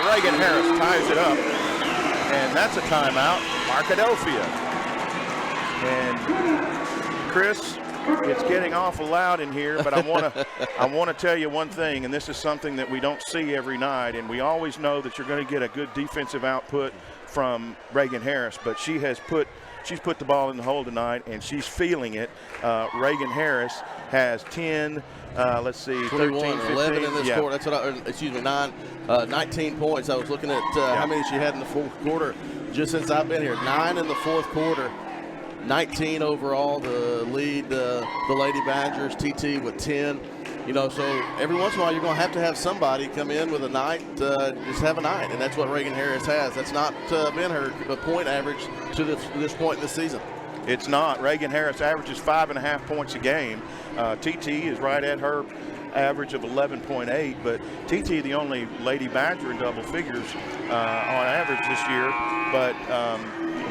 Reagan Harris ties it up, and that's a timeout, Arkadelphia. And Chris, it's getting awful loud in here, but I want to tell you one thing, and this is something that we don't see every night, and we always know that you're going to get a good defensive output from Reagan Harris, but she's put the ball in the hole tonight, and she's feeling it. Reagan Harris has 10, 21, 13, 15. 11 in this quarter. That's 19 points. I was looking at how many she had in the fourth quarter just since I've been here. 9 in the fourth quarter, 19 overall. The lead, the Lady Badgers, TT with 10. So every once in a while you're going to have somebody come in with a night, just have a night, and that's what Reagan Harris has. That's not been her point average to this point in the season. It's not. Reagan Harris averages 5.5 points a game. TT is right at her average of 11.8, but TT the only Lady Badger in double figures on average this year. But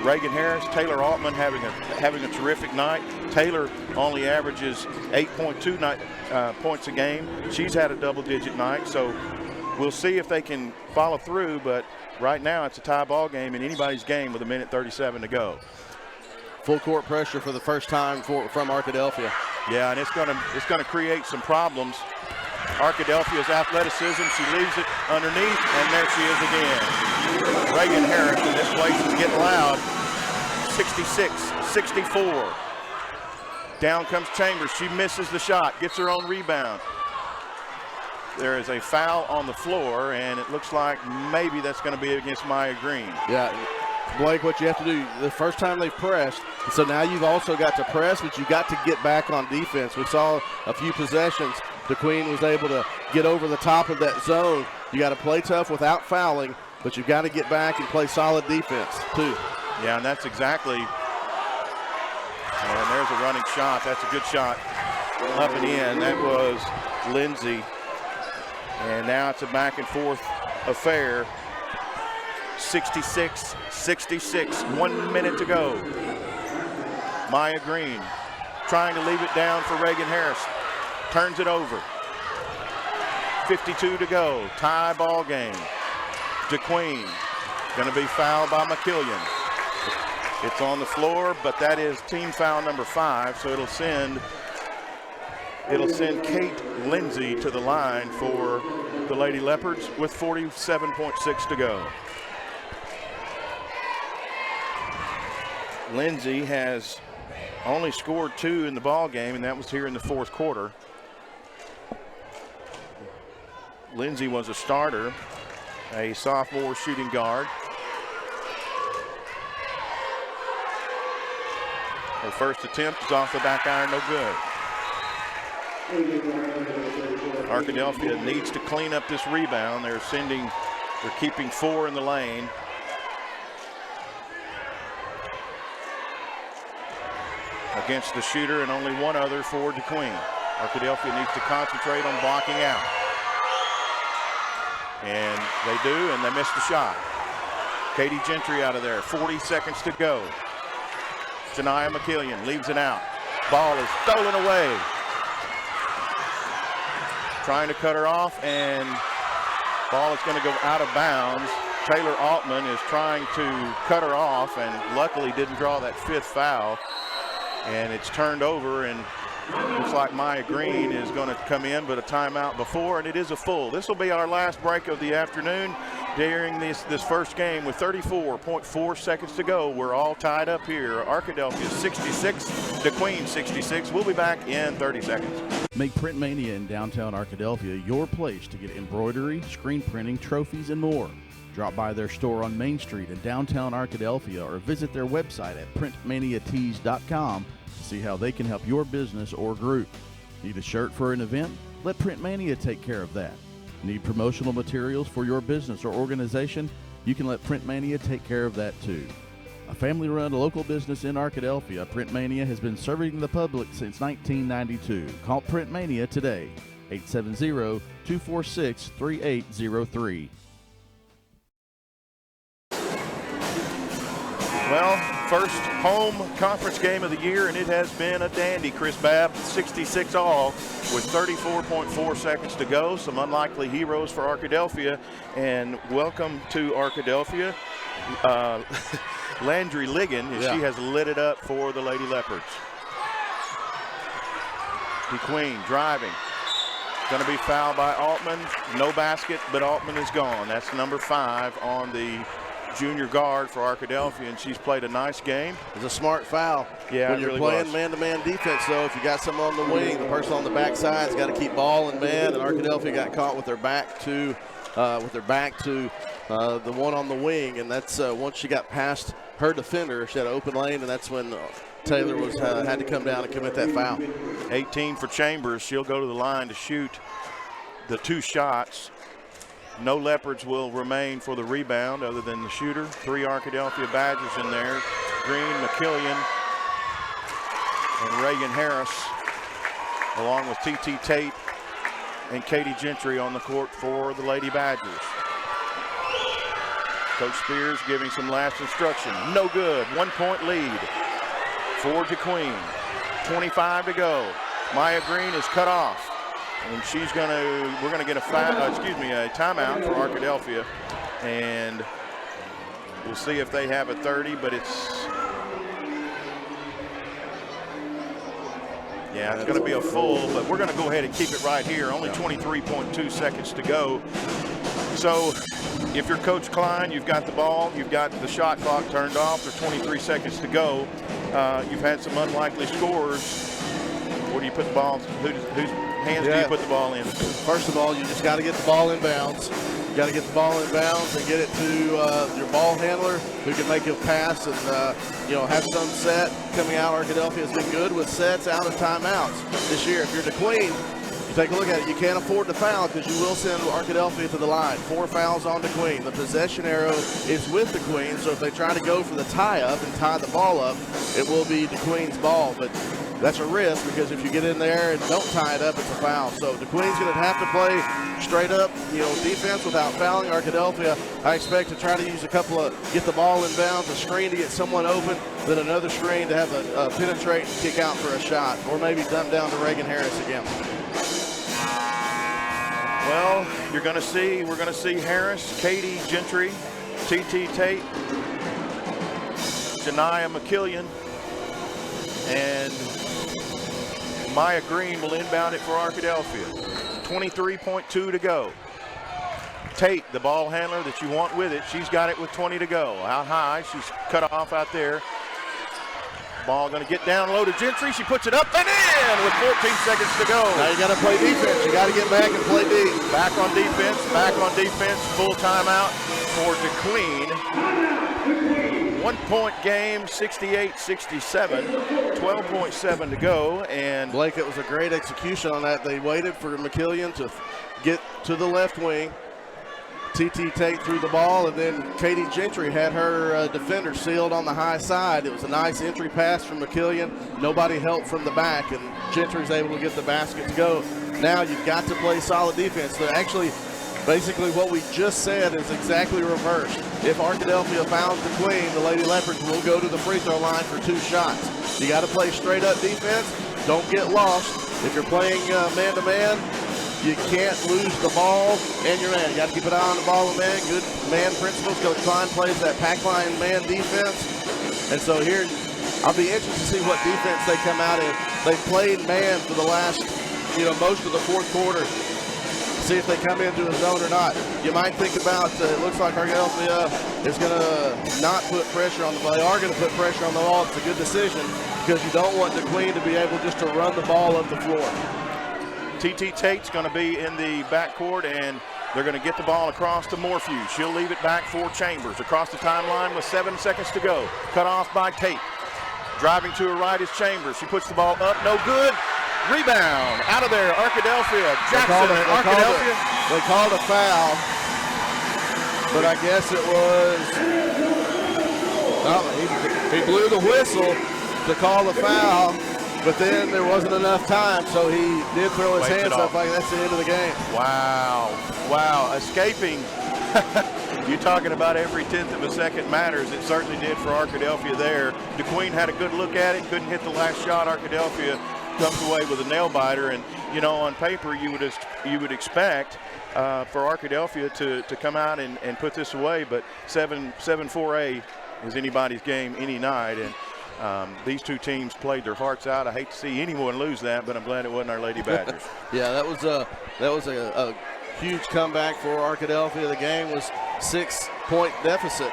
Reagan Harris, Taylor Altman having a terrific night. Taylor only averages 8.2 points a game. She's had a double-digit night, so we'll see if they can follow through. But right now, it's a tie ball game in anybody's game with 1:37 to go. Full court pressure for the first time from Arkadelphia. Yeah, and it's gonna create some problems. Arkadelphia's athleticism, she leaves it underneath, and there she is again. Reagan Harris, and this place is getting loud. 66-64. Down comes Chambers. She misses the shot, gets her own rebound. There is a foul on the floor, and it looks like maybe that's going to be against Maya Green. Yeah, Blake, what you have to do, the first time they've pressed, so now you've also got to press, but you've got to get back on defense. We saw a few possessions. DeQueen was able to get over the top of that zone. You got to play tough without fouling, but you've got to get back and play solid defense, too. Yeah, and that's exactly, and there's a running shot. That's a good shot up and in. That was Lindsay. And now it's a back and forth affair. 66-66, 1 minute to go. Maya Green trying to leave it down for Reagan Harris. Turns it over. 52 to go, tie ball game. DeQueen gonna be fouled by McKillian. It's on the floor, but that is team foul number 5, so it'll send Kate Lindsay to the line for the Lady Leopards with 47.6 to go. Lindsay has only scored 2 in the ball game, and that was here in the fourth quarter. Lindsay was a starter, a sophomore shooting guard. Her first attempt is off the back iron, no good. Arkadelphia needs to clean up this rebound. They're keeping 4 in the lane. Against the shooter and only one other for DeQueen. Arkadelphia needs to concentrate on blocking out. And they do, and they miss the shot. Katie Gentry out of there, 40 seconds to go. Janiyah McKillian leaves it out. Ball is stolen away. Trying to cut her off, and ball is going to go out of bounds. Taylor Altman is trying to cut her off, and luckily didn't draw that 5th foul. And it's turned over, and looks like Maya Green is going to come in, but a timeout before, and it is a full. This will be our last break of the afternoon during this first game with 34.4 seconds to go. We're all tied up here. Arkadelphia 66, DeQueen 66. We'll be back in 30 seconds. Make Print Mania in downtown Arkadelphia your place to get embroidery, screen printing, trophies, and more. Drop by their store on Main Street in downtown Arkadelphia or visit their website at printmaniatees.com to see how they can help your business or group. Need a shirt for an event? Let Print Mania take care of that. Need promotional materials for your business or organization? You can let Print Mania take care of that too. A family-run local business in Arkadelphia, Print Mania has been serving the public since 1992. Call Print Mania today, 870-246-3803. Well, first home conference game of the year, and it has been a dandy, Chris Babb. 66 all with 34.4 seconds to go. Some unlikely heroes for Arkadelphia, and welcome to Arkadelphia, Landry Ligon, as she has lit it up for the Lady Leopards. DeQueen driving. Going to be fouled by Altman. No basket, but Altman is gone. That's number 5 on the junior guard for Arkadelphia, and she's played a nice game. It's a smart foul. Yeah, when you're really playing man-to-man defense, though, if you got someone on the wing, the person on the backside's got to keep ball in man, and Arkadelphia got caught with their back to the one on the wing, and that's once she got past her defender, she had an open lane, and that's when Taylor was had to come down and commit that foul. 18 for Chambers. She'll go to the line to shoot the 2 shots. No Leopards will remain for the rebound other than the shooter. 3 Arkadelphia Badgers in there. Green, McKillian, and Reagan Harris, along with T.T. Tate and Katie Gentry on the court for the Lady Badgers. Coach Spears giving some last instruction. No good. 1-point lead for DeQueen. 25 to go. Maya Green is cut off, and we're gonna get a timeout for Arkadelphia, and we'll see if they have a 30, but it's gonna be a full, but we're gonna go ahead and keep it right here. Only 23.2 seconds to go. So if you're Coach Klein, you've got the ball, you've got the shot clock turned off, there's 23 seconds to go. You've had some unlikely scores. Where do you put the ball? Whose hands do you put the ball in? First of all, you just got to get the ball in bounds. You got to get the ball in bounds and get it to your ball handler, who can make a pass and have some set coming out. Arkadelphia has been good with sets out of timeouts this year. If you're DeQueen, you take a look at it. You can't afford to foul because you will send Arkadelphia to the line. 4 fouls on DeQueen. The possession arrow is with DeQueen, so if they try to go for the tie-up and tie the ball up, it will be DeQueen's ball. But that's a risk, because if you get in there and don't tie it up, it's a foul. So DeQueen's going to have to play straight up, defense without fouling. Arkadelphia, I expect to try to use get the ball in bounds, a screen to get someone open, then another screen to have a penetrate and kick out for a shot, or maybe dump down to Reagan Harris again. Well, we're going to see Harris, Katie Gentry, T.T. Tate, Janiyah McKillian, and Maya Green will inbound it for Arkadelphia. 23.2 to go. Tate, the ball handler that you want with it, she's got it with 20 to go. Out high, she's cut off out there. Ball going to get down low to Gentry. She puts it up and in with 14 seconds to go. Now you got to play defense. You got to get back and play deep. Back on defense. Full timeout for DeQueen. 1-point game, 68-67. 12.7 to go. And Blake, it was a great execution on that. They waited for McKillian to get to the left wing. T.T. Tate threw the ball, and then Katie Gentry had her defender sealed on the high side. It was a nice entry pass from McKillian. Nobody helped from the back, and Gentry's able to get the basket to go. Now you've got to play solid defense. So actually, basically what we just said is exactly reversed. If Arkadelphia fouls DeQueen, the Lady Leopards will go to the free throw line for 2 shots. You got to play straight up defense. Don't get lost. If you're playing man-to-man, you can't lose the ball and your man. You got to keep an eye on the ball and man. Good man principles. Coach Klein plays that pack line man defense. And so here, I'll be interested to see what defense they come out in. They played man for the last, most of the 4th quarter. See if they come into a zone or not. You might think about, it looks like Arkadelphia is going to not put pressure on the ball. They are going to put pressure on the ball. It's a good decision, because you don't want DeQueen to be able just to run the ball up the floor. T.T. Tate's going to be in the backcourt, and they're going to get the ball across to Morphew. She'll leave it back for Chambers. Across the timeline with 7 seconds to go. Cut off by Tate. Driving to her right is Chambers. She puts the ball up. No good. Rebound. Out of there. Arkadelphia. Jackson. Arkadelphia. They called a foul, but I guess it was, he blew the whistle to call the foul. But then there wasn't enough time, so he did throw his hands up like that's the end of the game. Wow. Escaping You're talking about every 1/10 of a second matters. It certainly did for Arkadelphia there. DeQueen had a good look at it, couldn't hit the last shot. Arkadelphia comes away with a nail biter, and you know, on paper you would expect for Arkadelphia to come out and put this away, but 7-4A is anybody's game any night, and these two teams played their hearts out. I hate to see anyone lose that, but I'm glad it wasn't our Lady Badgers. Yeah, that was a huge comeback for Arkadelphia. The game was 6-point deficit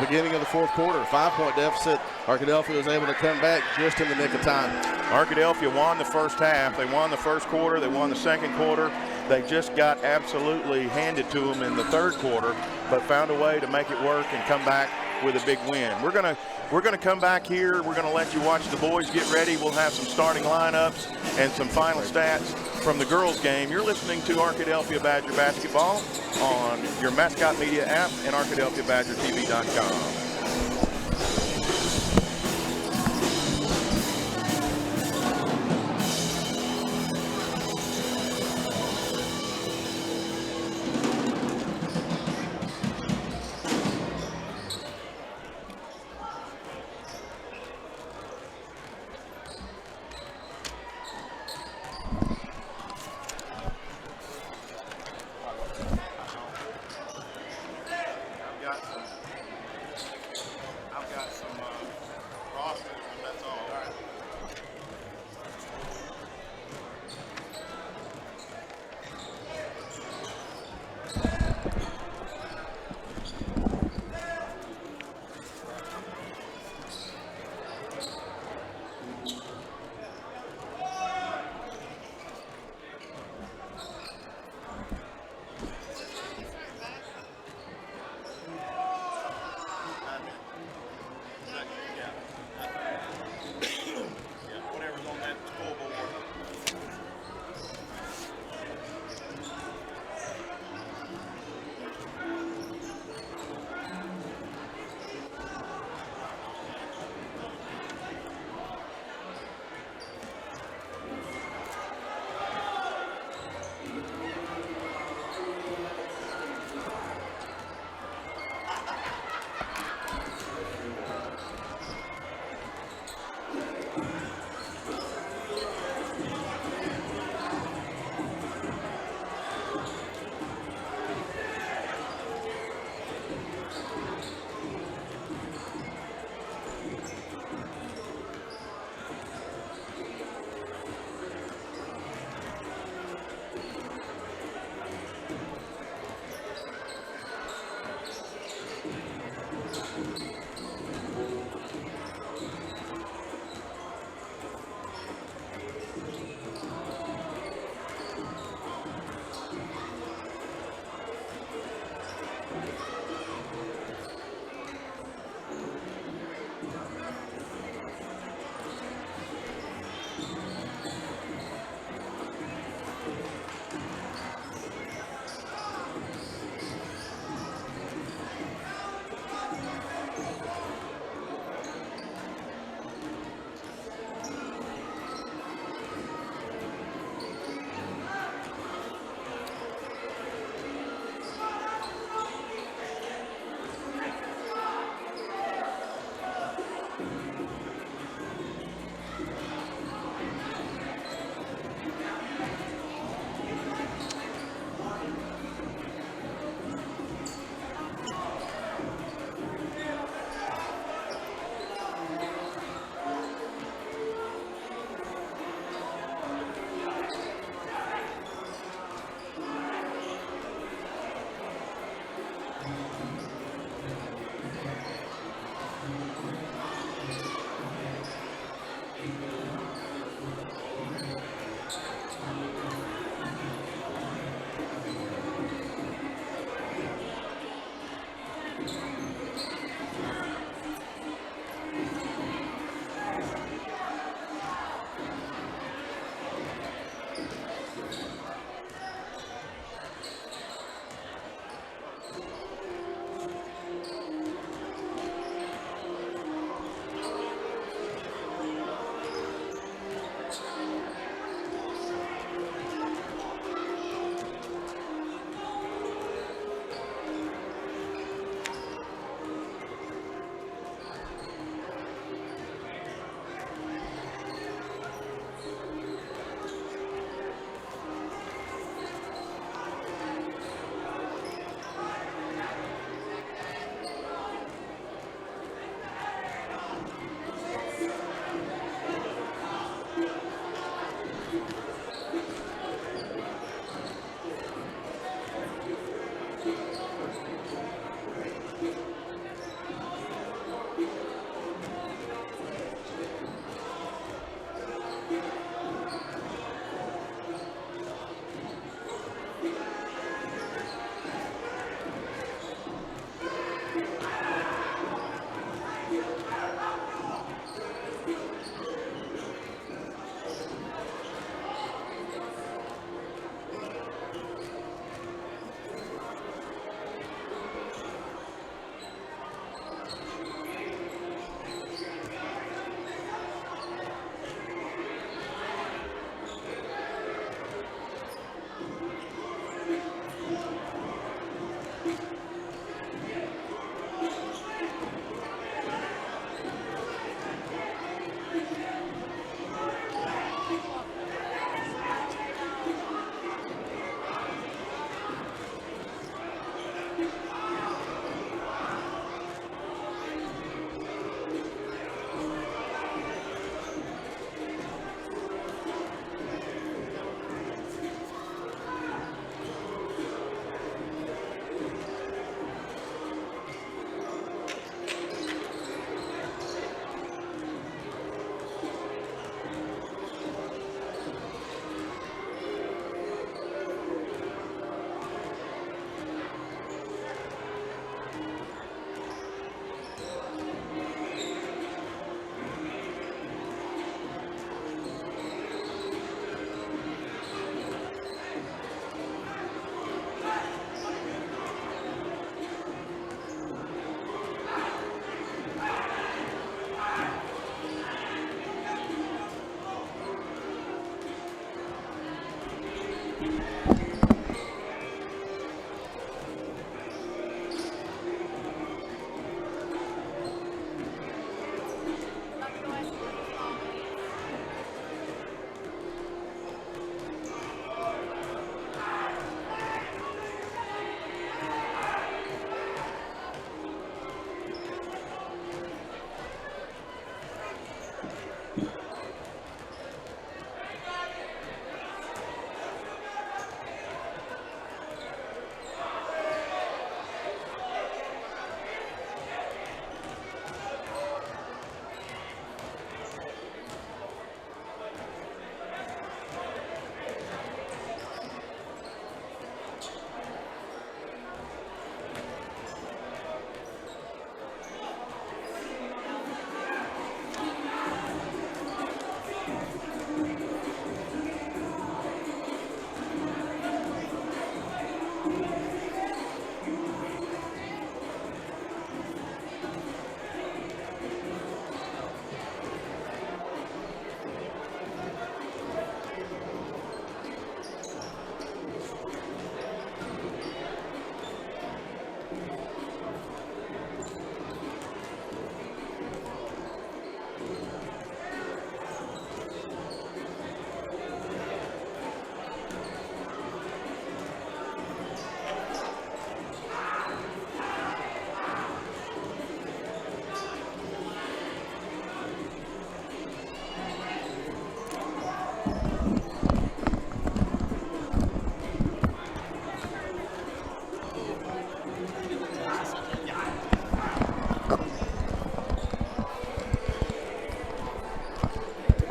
beginning of the fourth quarter. 5-point deficit. Arkadelphia was able to come back just in the nick of time. Arkadelphia won the first half. They won the first quarter. They won the second quarter. They just got absolutely handed to them in the third quarter, but found a way to make it work and come back with a big win. We're gonna come back here. We're gonna let you watch the boys get ready. We'll have some starting lineups and some final stats from the girls' game. You're listening to Arkadelphia Badger Basketball on your Mascot Media app and ArkadelphiaBadgerTV.com. I've got some rosters, and that's all. All right. Whatever's on that scoreboard.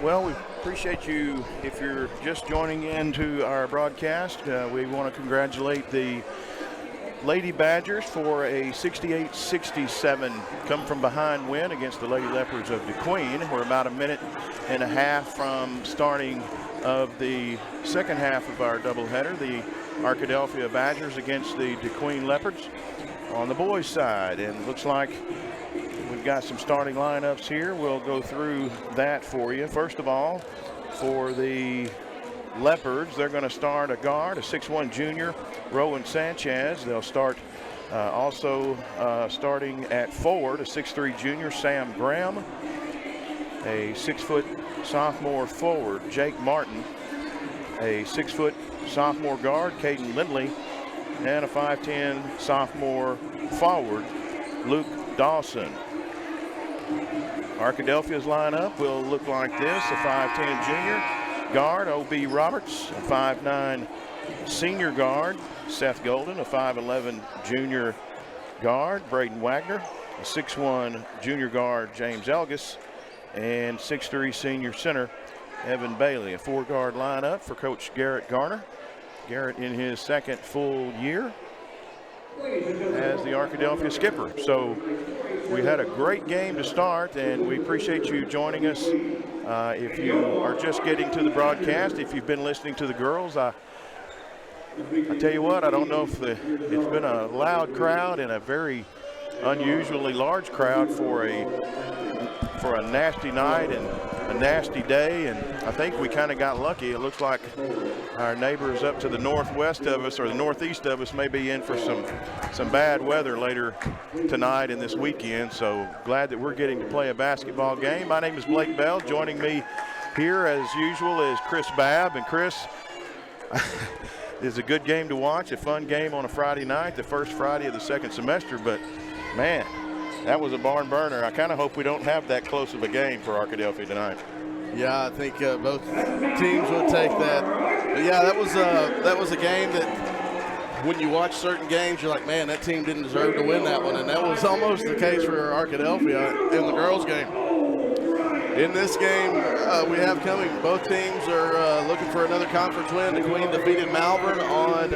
Well, we appreciate you. If you're just joining into our broadcast, we want to congratulate the Lady Badgers for a 68-67 come-from-behind win against the Lady Leopards of DeQueen. We're about a minute and a half from starting of the second half of our doubleheader. The Arkadelphia Badgers against the DeQueen Leopards on the boys' side. And looks like we've got some starting lineups here. We'll go through that for you. First of all, for the Leopards, they're going to start a guard, a 6'1 junior, Rowan Sanchez. They'll start starting at forward, a 6'3 junior, Sam Graham. A 6-foot sophomore forward, Jake Martin. A 6-foot sophomore guard, Caden Lindley. And a 5'10 sophomore forward, Luke Dawson. Arkadelphia's lineup will look like this: a 5'10 junior guard, O.B. Roberts; a 5'9 senior guard, Seth Golden; a 5'11 junior guard, Braden Wagner; a 6'1 junior guard, James Elgis; and 6'3 senior center, Evan Bailey. A 4-guard lineup for Coach Garrett Garner. Garrett in his second full year as the Arkadelphia skipper. So we had a great game to start, and we appreciate you joining us. If you are just getting to the broadcast, if you've been listening to the girls, I tell you what, I don't know if it's been a loud crowd and a very unusually large crowd for a nasty night and a nasty day, and I think we kind of got lucky. It looks like our neighbors up to the northwest of us or the northeast of us may be in for some bad weather later tonight and this weekend, so glad that we're getting to play a basketball game. My name is Blake Bell. Joining me here as usual is Chris Babb. And Chris, it's a good game to watch, a fun game on a Friday night, the first Friday of the second semester, but man, that was a barn burner. I kind of hope we don't have that close of a game for Arkadelphia tonight. Yeah, I think both teams would take that. But yeah, that was a game that when you watch certain games, you're like, man, that team didn't deserve to win that one. And that was almost the case for Arkadelphia in the girls' game. In this game we have coming, both teams are looking for another conference win. DeQueen defeated Malvern on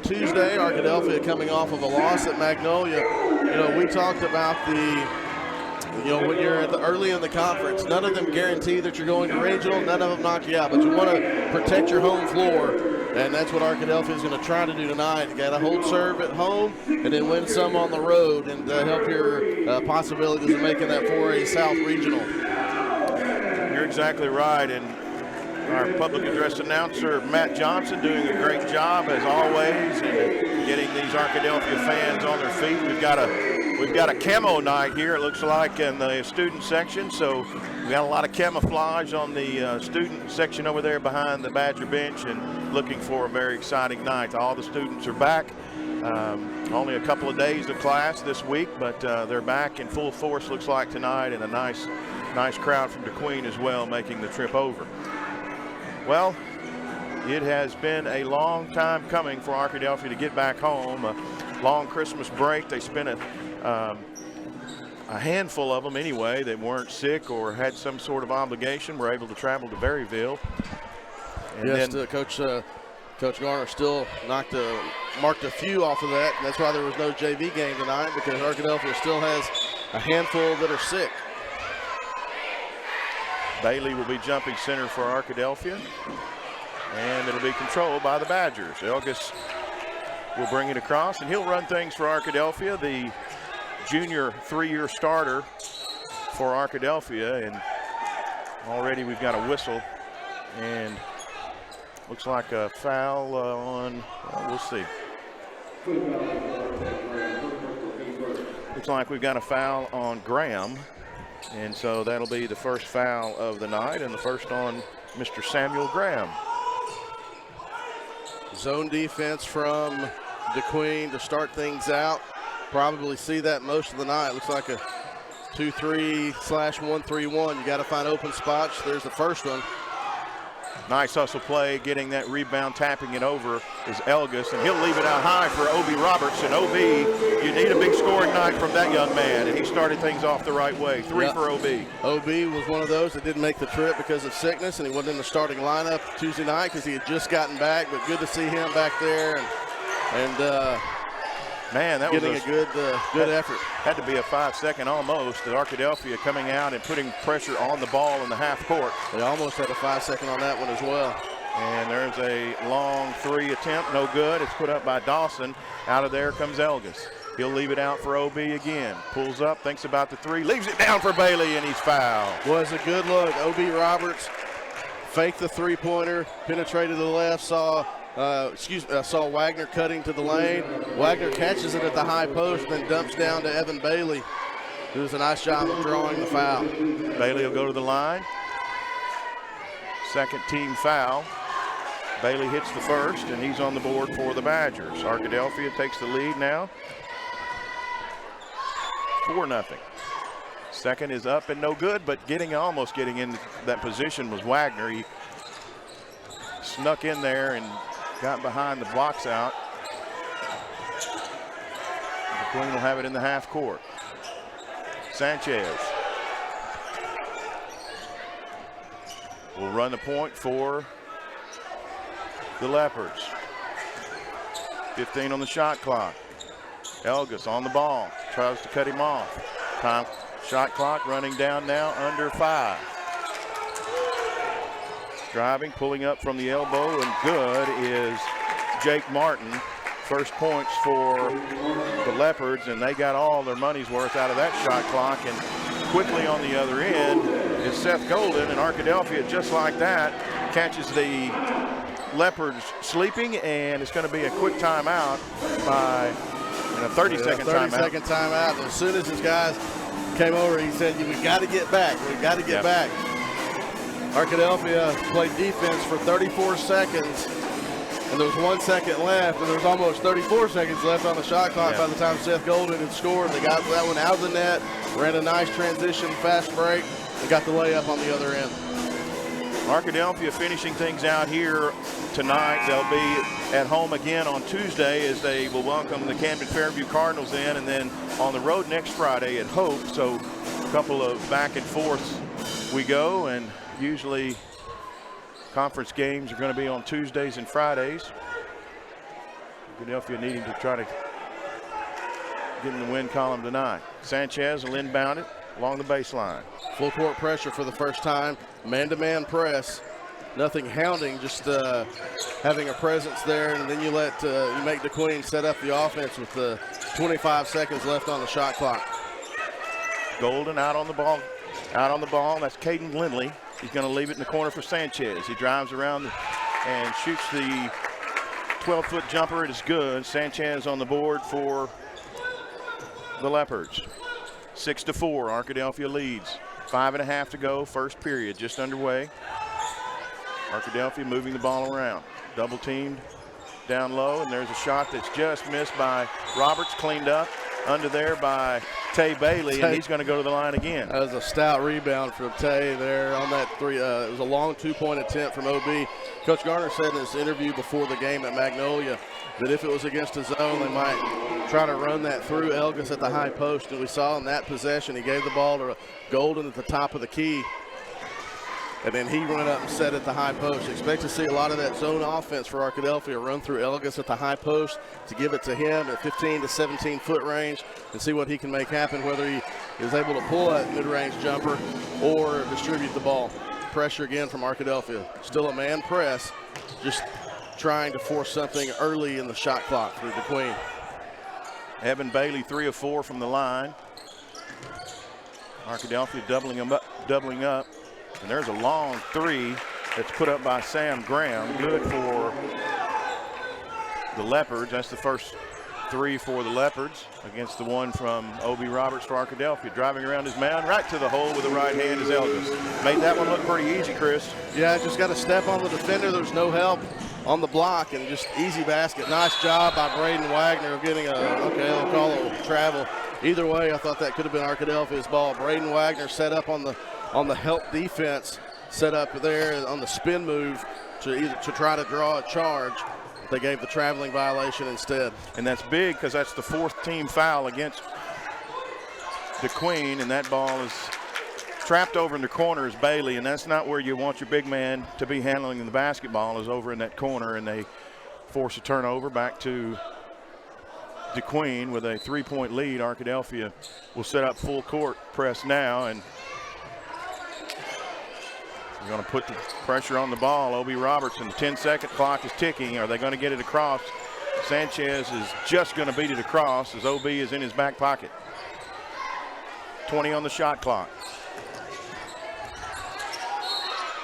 Tuesday. Arkadelphia coming off of a loss at Magnolia. You know, we talked about when you're early in the conference, none of them guarantee that you're going to regional. None of them knock you out, but you want to protect your home floor, and that's what Arkadelphia is going to try to do tonight. You got to hold serve at home and then win some on the road and help your possibilities of making that 4A South regional. You're exactly right, and our public address announcer, Matt Johnson, doing a great job as always in getting these Arkadelphia fans on their feet. We've got a camo night here, it looks like, in the student section. So we got a lot of camouflage on the student section over there behind the Badger bench, and looking for a very exciting night. All the students are back. Only a couple of days of class this week, but they're back in full force, looks like, tonight, and a nice crowd from DeQueen as well making the trip over. Well, it has been a long time coming for Arkadelphia to get back home. A long Christmas break. They spent a handful of them anyway that weren't sick or had some sort of obligation were able to travel to Berryville. And yes, then Coach Garner still marked a few off of that, and that's why there was no JV game tonight, because Arkadelphia still has a handful that are sick. Bailey will be jumping center for Arkadelphia, and it'll be controlled by the Badgers. Elgis will bring it across, and he'll run things for Arkadelphia, the junior 3-year starter for Arkadelphia. And already we've got a whistle, and looks like a foul on, well, we'll see. Looks like we've got a foul on Graham. And so that'll be the first foul of the night, and the first on Mr. Samuel Graham. Zone defense from DeQueen to start things out. Probably see that most of the night. Looks like a 2-3/1-3-1. You got to find open spots. There's the first one. Nice hustle play, getting that rebound, tapping it over is Elgis, and he'll leave it out high for Obi Roberts. And Ob, you need a big scoring night from that young man, and he started things off the right way. 3 for Ob. Ob was one of those that didn't make the trip because of sickness, and he wasn't in the starting lineup Tuesday night because he had just gotten back. But good to see him back there, and man, that getting was a good effort. Had to be a 5-second almost. At Arkadelphia coming out and putting pressure on the ball in the half court. They almost had a 5-second on that one as well. And there's a long 3 attempt, no good. It's put up by Dawson. Out of there comes Elgis. He'll leave it out for Ob again. Pulls up, thinks about the 3, leaves it down for Bailey, and he's fouled. Was a good look. Ob Roberts faked the 3-pointer, penetrated to the left, saw Wagner cutting to the lane. Wagner catches it at the high post, then dumps down to Evan Bailey, who does a nice job of drawing the foul. Bailey will go to the line. Second team foul. Bailey hits the first, and he's on the board for the Badgers. Arkadelphia takes the lead now. 4-0. Second is up and no good, but almost getting in that position was Wagner. He snuck in there and got behind the blocks out. DeQueen will have it in the half court. Sanchez will run the point for the Leopards. 15 on the shot clock. Elgis on the ball, tries to cut him off. Shot clock running down now, under 5. Driving, pulling up from the elbow, and good is Jake Martin. First points for the Leopards, and they got all their money's worth out of that shot clock. And quickly on the other end is Seth Golden, and Arkadelphia, just like that, catches the Leopards sleeping, and it's going to be a quick timeout by a 30-second timeout. 30-second timeout. As soon as his guys came over, he said, "We got to get back. We got to get back." Arkadelphia played defense for 34 seconds, and there was 1 second left, and there was almost 34 seconds left on the shot clock by the time Seth Golden had scored. They got that one out of the net, ran a nice transition, fast break, and got the layup on the other end. Arkadelphia finishing things out here tonight. They'll be at home again on Tuesday as they will welcome the Camden Fairview Cardinals in, and then on the road next Friday at Hope. So a couple of back and forths we go, and usually conference games are going to be on Tuesdays and Fridays. Arkadelphia needing to try to get in the win column tonight. Sanchez will inbound it along the baseline. Full court pressure for the first time. Man-to-man press. Nothing hounding, just having a presence there, and then you make DeQueen set up the offense with 25 seconds left on the shot clock. Golden out on the ball. That's Caden Lindley. He's going to leave it in the corner for Sanchez. He drives around and shoots the 12-foot jumper. It is good. Sanchez on the board for the Leopards. 6-4. Arkadelphia leads. 5.5 to go. First period just underway. Arkadelphia moving the ball around. Double teamed down low, and there's a shot that's just missed by Roberts, cleaned up under there by Tay Bailey, and he's going to go to the line again. That was a stout rebound from Tay there on that 3. It was a long 2-point attempt from OB. Coach Garner said in his interview before the game at Magnolia that if it was against a zone, they might try to run that through Elgis at the high post, and we saw in that possession he gave the ball to Golden at the top of the key, and then he run up and set at the high post. Expect to see a lot of that zone offense for Arkadelphia run through Elgis at the high post to give it to him at 15 to 17-foot range and see what he can make happen, whether he is able to pull that mid-range jumper or distribute the ball. Pressure again from Arkadelphia. Still a man press, just trying to force something early in the shot clock through DeQueen. Evan Bailey 3 of 4 from the line. Arkadelphia doubling up. And there's a long 3 that's put up by Sam Graham. Good for the Leopards. That's the first 3 for the Leopards against the one from Obi Roberts for Arkadelphia. Driving around his man, right to the hole with the right hand is Elgis. Made that one look pretty easy, Chris. Yeah, just got to step on the defender. There's no help on the block, and just easy basket. Nice job by Braden Wagner of getting they'll call it travel. Either way, I thought that could have been Arkadelphia's ball. Braden Wagner set up on the help defense set up there on the spin move to try to draw a charge. They gave the traveling violation instead. And that's big because that's the 4th team foul against DeQueen, and that ball is trapped over in the corner is Bailey, and that's not where you want your big man to be handling the basketball, is over in that corner, and they force a turnover back to DeQueen with a 3-point lead. Arkadelphia will set up full court press now, and they're going to put the pressure on the ball. O.B. Robertson, the 10-second clock is ticking. Are they going to get it across? Sanchez is just going to beat it across as O.B. is in his back pocket. 20 on the shot clock.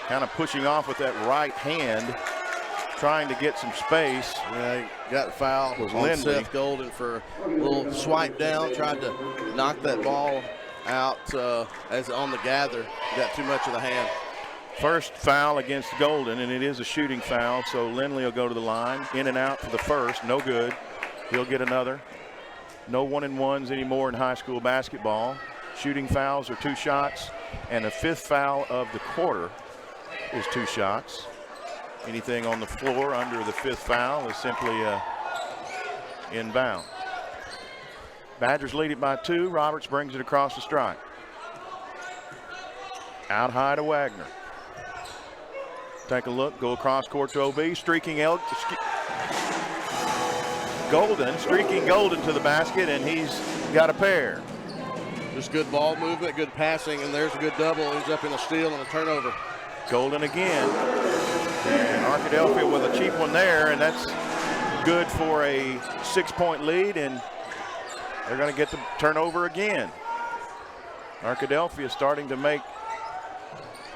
Kind of pushing off with that right hand, trying to get some space. Yeah, he got fouled on Seth Golden for a little swipe down, tried to knock that ball out as on the gather. Got too much of the hand. First foul against Golden, and it is a shooting foul, so Lindley will go to the line. In and out for the first, no good. He'll get another. No 1-and-1s anymore in high school basketball. Shooting fouls are 2 shots, and the 5th foul of the quarter is 2 shots. Anything on the floor under the 5th foul is simply inbound. Badgers lead it by 2. Roberts brings it across the strike. Out high to Wagner. Take a look, go across court to O.B. Streaking Golden, streaking Golden to the basket, and he's got a pair. Just good ball movement, good passing, and there's a good double. Ends up in a steal and a turnover. Golden again. And Arkadelphia with a cheap one there, and that's good for a 6-point lead, and they're going to get the turnover again. Arkadelphia starting to make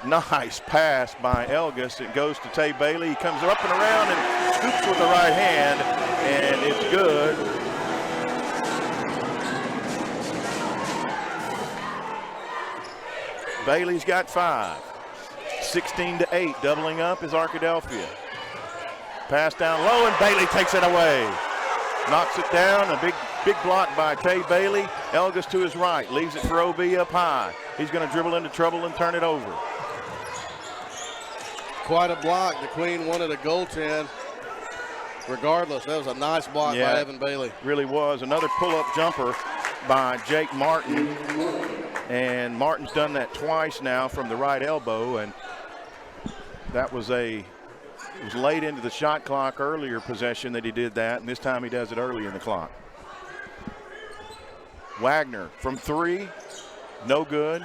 nice pass by Elgis. It goes to Tay Bailey. He comes up and around and scoops with the right hand, and it's good. Bailey's got 5. 16-8, doubling up is Arkadelphia. Pass down low, and Bailey takes it away. Knocks it down, a big block by Tay Bailey. Elgis to his right, leaves it for O.B. up high. He's going to dribble into trouble and turn it over. Quite a block. DeQueen wanted a goaltend. Regardless, that was a nice block by Evan Bailey. Really was. Another pull-up jumper by Jake Martin. And Martin's done that twice now from the right elbow, and that was it was late into the shot clock earlier possession that he did that, and this time he does it early in the clock. Wagner from 3, no good.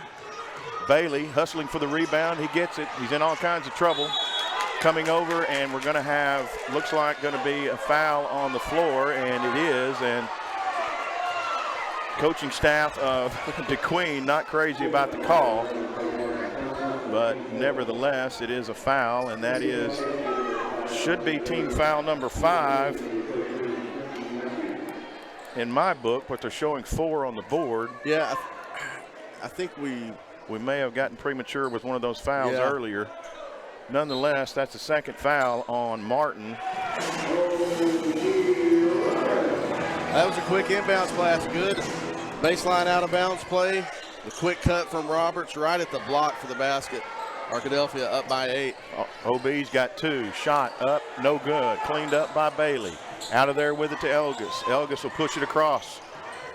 Bailey hustling for the rebound, he gets it. He's in all kinds of trouble. Coming over, and we're going to have, looks like going to be a foul on the floor, and it is, and coaching staff of DeQueen not crazy about the call, but nevertheless it is a foul, and that should be team foul number 5 in my book, but they're showing 4 on the board. Yeah, I think we may have gotten premature with one of those fouls earlier. Nonetheless, that's the 2nd foul on Martin. That was a quick inbounds pass, good baseline out of bounds play. The quick cut from Roberts right at the block for the basket. Arkadelphia up by 8. OB's got 2. Shot up, no good. Cleaned up by Bailey. Out of there with it to Elgis. Elgis will push it across.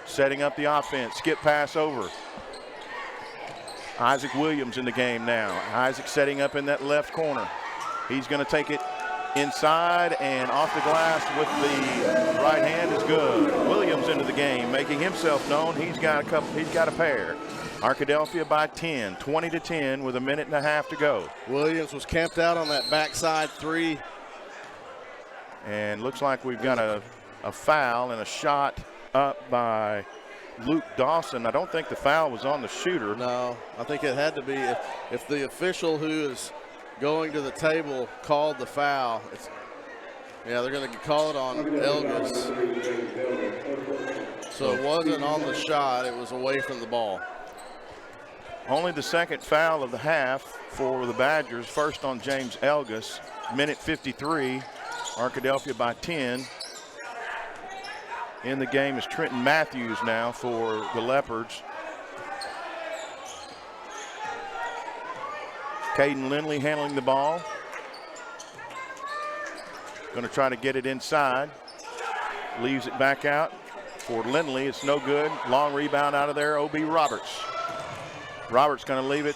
Setting up the offense. Skip pass over. Isaac Williams in the game now. Isaac setting up in that left corner. He's going to take it inside and off the glass with the right hand is good. Williams into the game, making himself known. He's got a pair. Arkadelphia by 10, 20-10 with a minute and a half to go. Williams was camped out on that backside 3. And looks like we've got a foul and a shot up by Luke Dawson. I don't think the foul was on the shooter. No, I think it had to be. If the official who is going to the table called the foul, they're going to call it on Elgis. So it wasn't on the shot, it was away from the ball. Only the 2nd foul of the half for the Badgers. First on James Elgis. Minute 53, Arkadelphia by 10. In the game is Trenton Matthews now for the Leopards. Caden Lindley handling the ball. Going to try to get it inside. Leaves it back out for Lindley. It's no good. Long rebound out of there. O.B. Roberts. Roberts going to leave it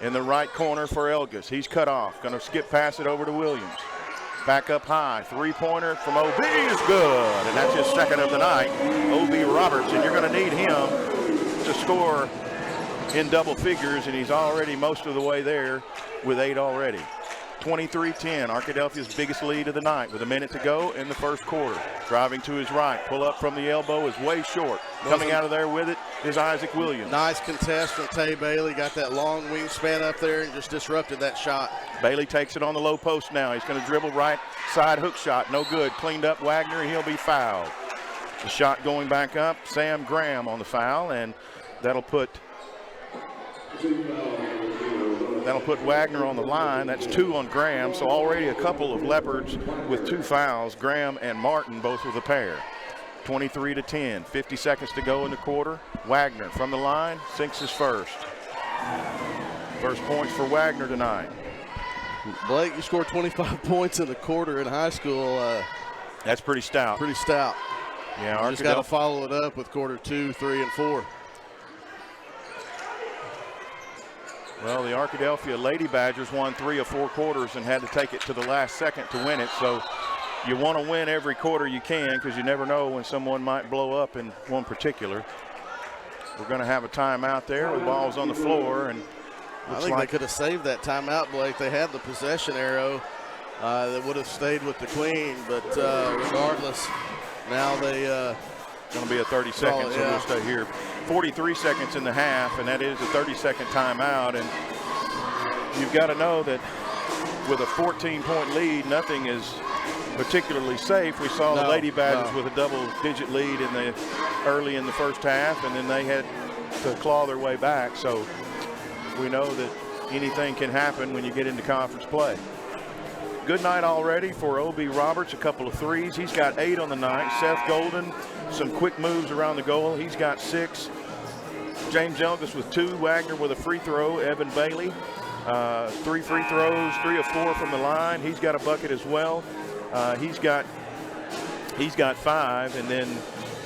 in the right corner for Elgis. He's cut off. Going to skip pass it over to Williams. Back up high. Three-pointer from O.B. is good. And that's his second of the night. O.B. Roberts. And you're going to need him to score in double figures. And he's already most of the way there with 8 already. 23-10, Arkadelphia's biggest lead of the night with a minute to go in the first quarter. Driving to his right, pull up from the elbow is way short. Coming out of there with it is Isaac Williams. Nice contest from Tay Bailey. Got that long wingspan up there and just disrupted that shot. Bailey takes it on the low post now. He's going to dribble right side hook shot. No good. Cleaned up Wagner, and he'll be fouled. The shot going back up. Sam Graham on the foul, and that'll put Wagner on the line. That's 2 on Graham, so already a couple of Leopards with 2 fouls. Graham and Martin both with a pair. 23-10, 50 seconds to go in the quarter. Wagner from the line, sinks his first. First points for Wagner tonight. Blake, you scored 25 points in the quarter in high school. That's pretty stout. Pretty stout. Yeah, you just got to follow it up with quarter 2, 3, and 4. Well, the Arkadelphia Lady Badgers won 3 of 4 quarters and had to take it to the last second to win it. So you want to win every quarter you can, because you never know when someone might blow up in one particular. We're going to have a timeout there with balls on the floor. And I think they could have saved that timeout, Blake. They had the possession arrow that would have stayed with DeQueen, but regardless, now they going to be a 30 seconds, so we'll stay here. 43 seconds in the half, and that is a 30-second timeout. And you've got to know that with a 14-point lead, nothing is particularly safe. We saw the Lady Badgers with a double-digit lead early in the first half, and then they had to claw their way back. So we know that anything can happen when you get into conference play. Good night already for O.B. Roberts, a couple of threes. He's got 8 on the night. Seth Golden, some quick moves around the goal. He's got 6. James Elgis with 2. Wagner with a free throw. Evan Bailey, 3 free throws, 3 of 4 from the line. He's got a bucket as well. He's got 5, and then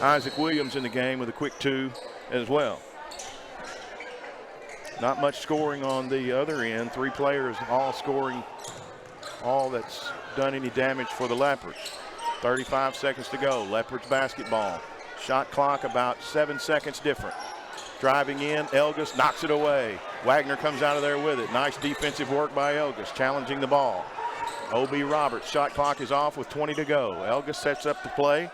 Isaac Williams in the game with a quick 2 as well. Not much scoring on the other end. 3 players all scoring, all that's done any damage for the Leopards. 35 seconds to go. Leopards basketball. Shot clock about 7 seconds different. Driving in, Elgis knocks it away. Wagner comes out of there with it. Nice defensive work by Elgis, challenging the ball. O.B. Roberts, shot clock is off with 20 to go. Elgis sets up the play.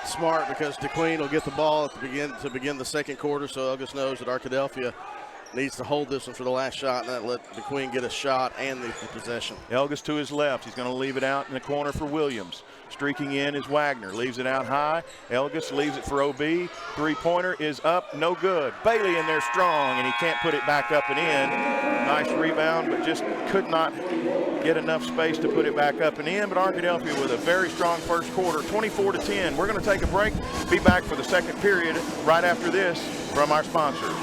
Smart, because DeQueen will get the ball to begin the second quarter, so Elgis knows that Arkadelphia needs to hold this one for the last shot and not let DeQueen get a shot and the possession. Elgis to his left. He's going to leave it out in the corner for Williams. Streaking in is Wagner. Leaves it out high. Elgis leaves it for O.B. Three-pointer is up. No good. Bailey in there strong, and he can't put it back up and in. Nice rebound, but just could not get enough space to put it back up and in. But Arkadelphia with a very strong first quarter, 24-10. We're going to take a break. Be back for the second period right after this from our sponsors.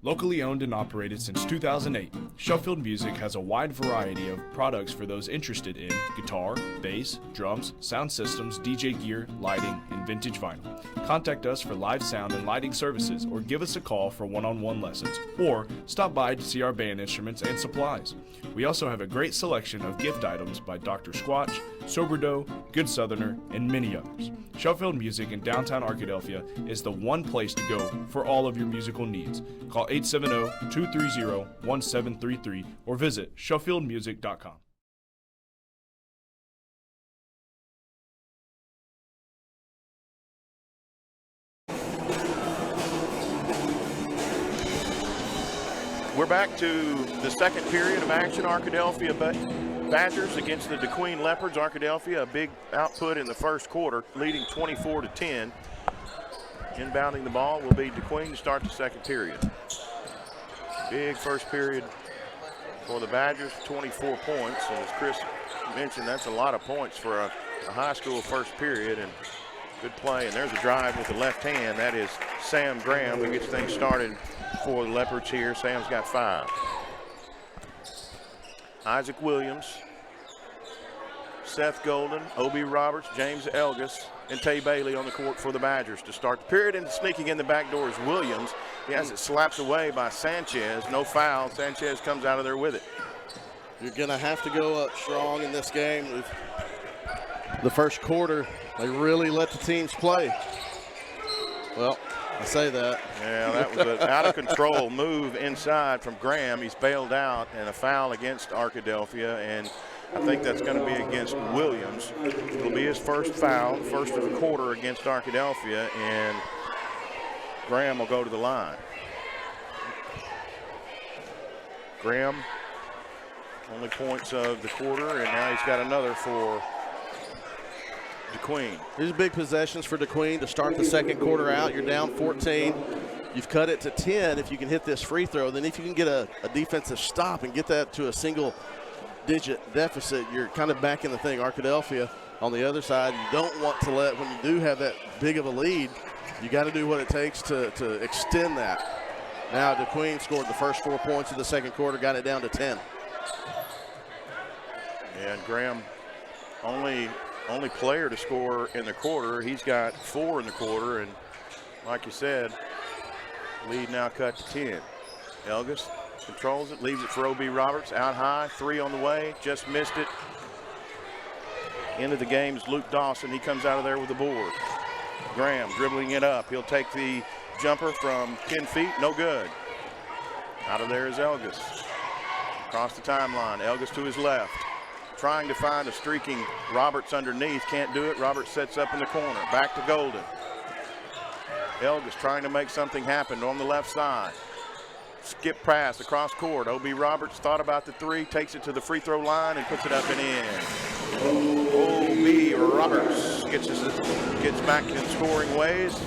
Locally owned and operated since 2008, Sheffield Music has a wide variety of products for those interested in guitar, bass, drums, sound systems, DJ gear, lighting, and vintage vinyl. Contact us for live sound and lighting services, or give us a call for one-on-one lessons, or stop by to see our band instruments and supplies. We also have a great selection of gift items by Dr. Squatch, Soberdough, Good Southerner, and many others. Sheffield Music in downtown Arkadelphia is the one place to go for all of your musical needs. Call 870-230-1733 or visit sheffieldmusic.com. We're back to the second period of action. Arkadelphia Badgers against the DeQueen Leopards. Arkadelphia, a big output in the first quarter, leading 24-10. Inbounding the ball will be DeQueen to start the second period. Big first period for the Badgers, 24 points. And as Chris mentioned, that's a lot of points for a high school first period. And Good play, and there's a drive with the left hand. That is Sam Graham who gets things started for the Leopards here. Sam's got 5. Isaac Williams, Seth Golden, O.B. Roberts, James Elgis, and Tay Bailey on the court for the Badgers to start the period. And sneaking in the back door is Williams. He has it slapped away by Sanchez. No foul. Sanchez comes out of there with it. You're going to have to go up strong in this game. The first quarter, they really let the teams play. Well, I say that. Yeah, that was an out-of-control move inside from Graham. He's bailed out, and a foul against Arkadelphia, and I think that's going to be against Williams. It'll be his first foul, first of the quarter against Arkadelphia, and Graham will go to the line. Graham, only points of the quarter, and now he's got another for DeQueen. These are big possessions for DeQueen to start the second quarter out. You're down 14. You've cut it to 10 if you can hit this free throw. Then if you can get a defensive stop and get that to a single-digit deficit, you're kind of back in the thing. Arkadelphia on the other side, you don't want to let, when you do have that big of a lead, you got to do what it takes to extend that. Now DeQueen scored the first 4 points of the second quarter, got it down to 10. And Graham, only player to score in the quarter. He's got 4 in the quarter, and like you said, lead now cut to 10. Elgis controls it, leaves it for O.B. Roberts, out high, 3 on the way, just missed it. Into the game is Luke Dawson. He comes out of there with the board. Graham dribbling it up. He'll take the jumper from 10 feet, no good. Out of there is Elgis. Across the timeline, Elgis to his left. Trying to find a streaking Roberts underneath, can't do it. Roberts sets up in the corner, back to Golden. Elgis trying to make something happen on the left side. Skip pass across court. O.B. Roberts thought about the 3, takes it to the free throw line and puts it up and in. O.B. Roberts gets back in scoring ways.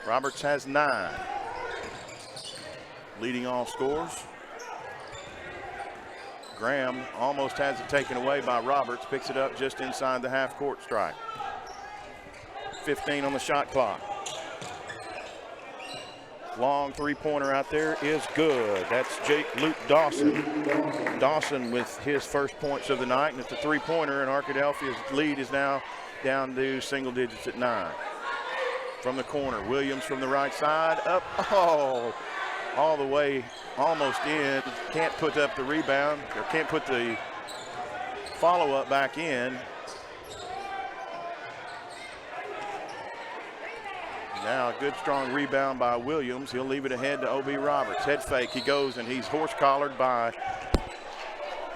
Roberts has 9. Leading all scores. Graham almost has it taken away by Roberts, picks it up just inside the half-court stripe. 15 on the shot clock. Long three-pointer out there is good. That's Luke Dawson. Dawson with his first points of the night, and it's a three-pointer, and Arkadelphia's lead is now down to single digits at 9. From the corner, Williams from the right side, up, all the way almost in. Can't put up the rebound, or can't put the follow-up back in. Now a good strong rebound by Williams. He'll leave it ahead to O.B. Roberts. Head fake, he goes, and he's horse-collared by,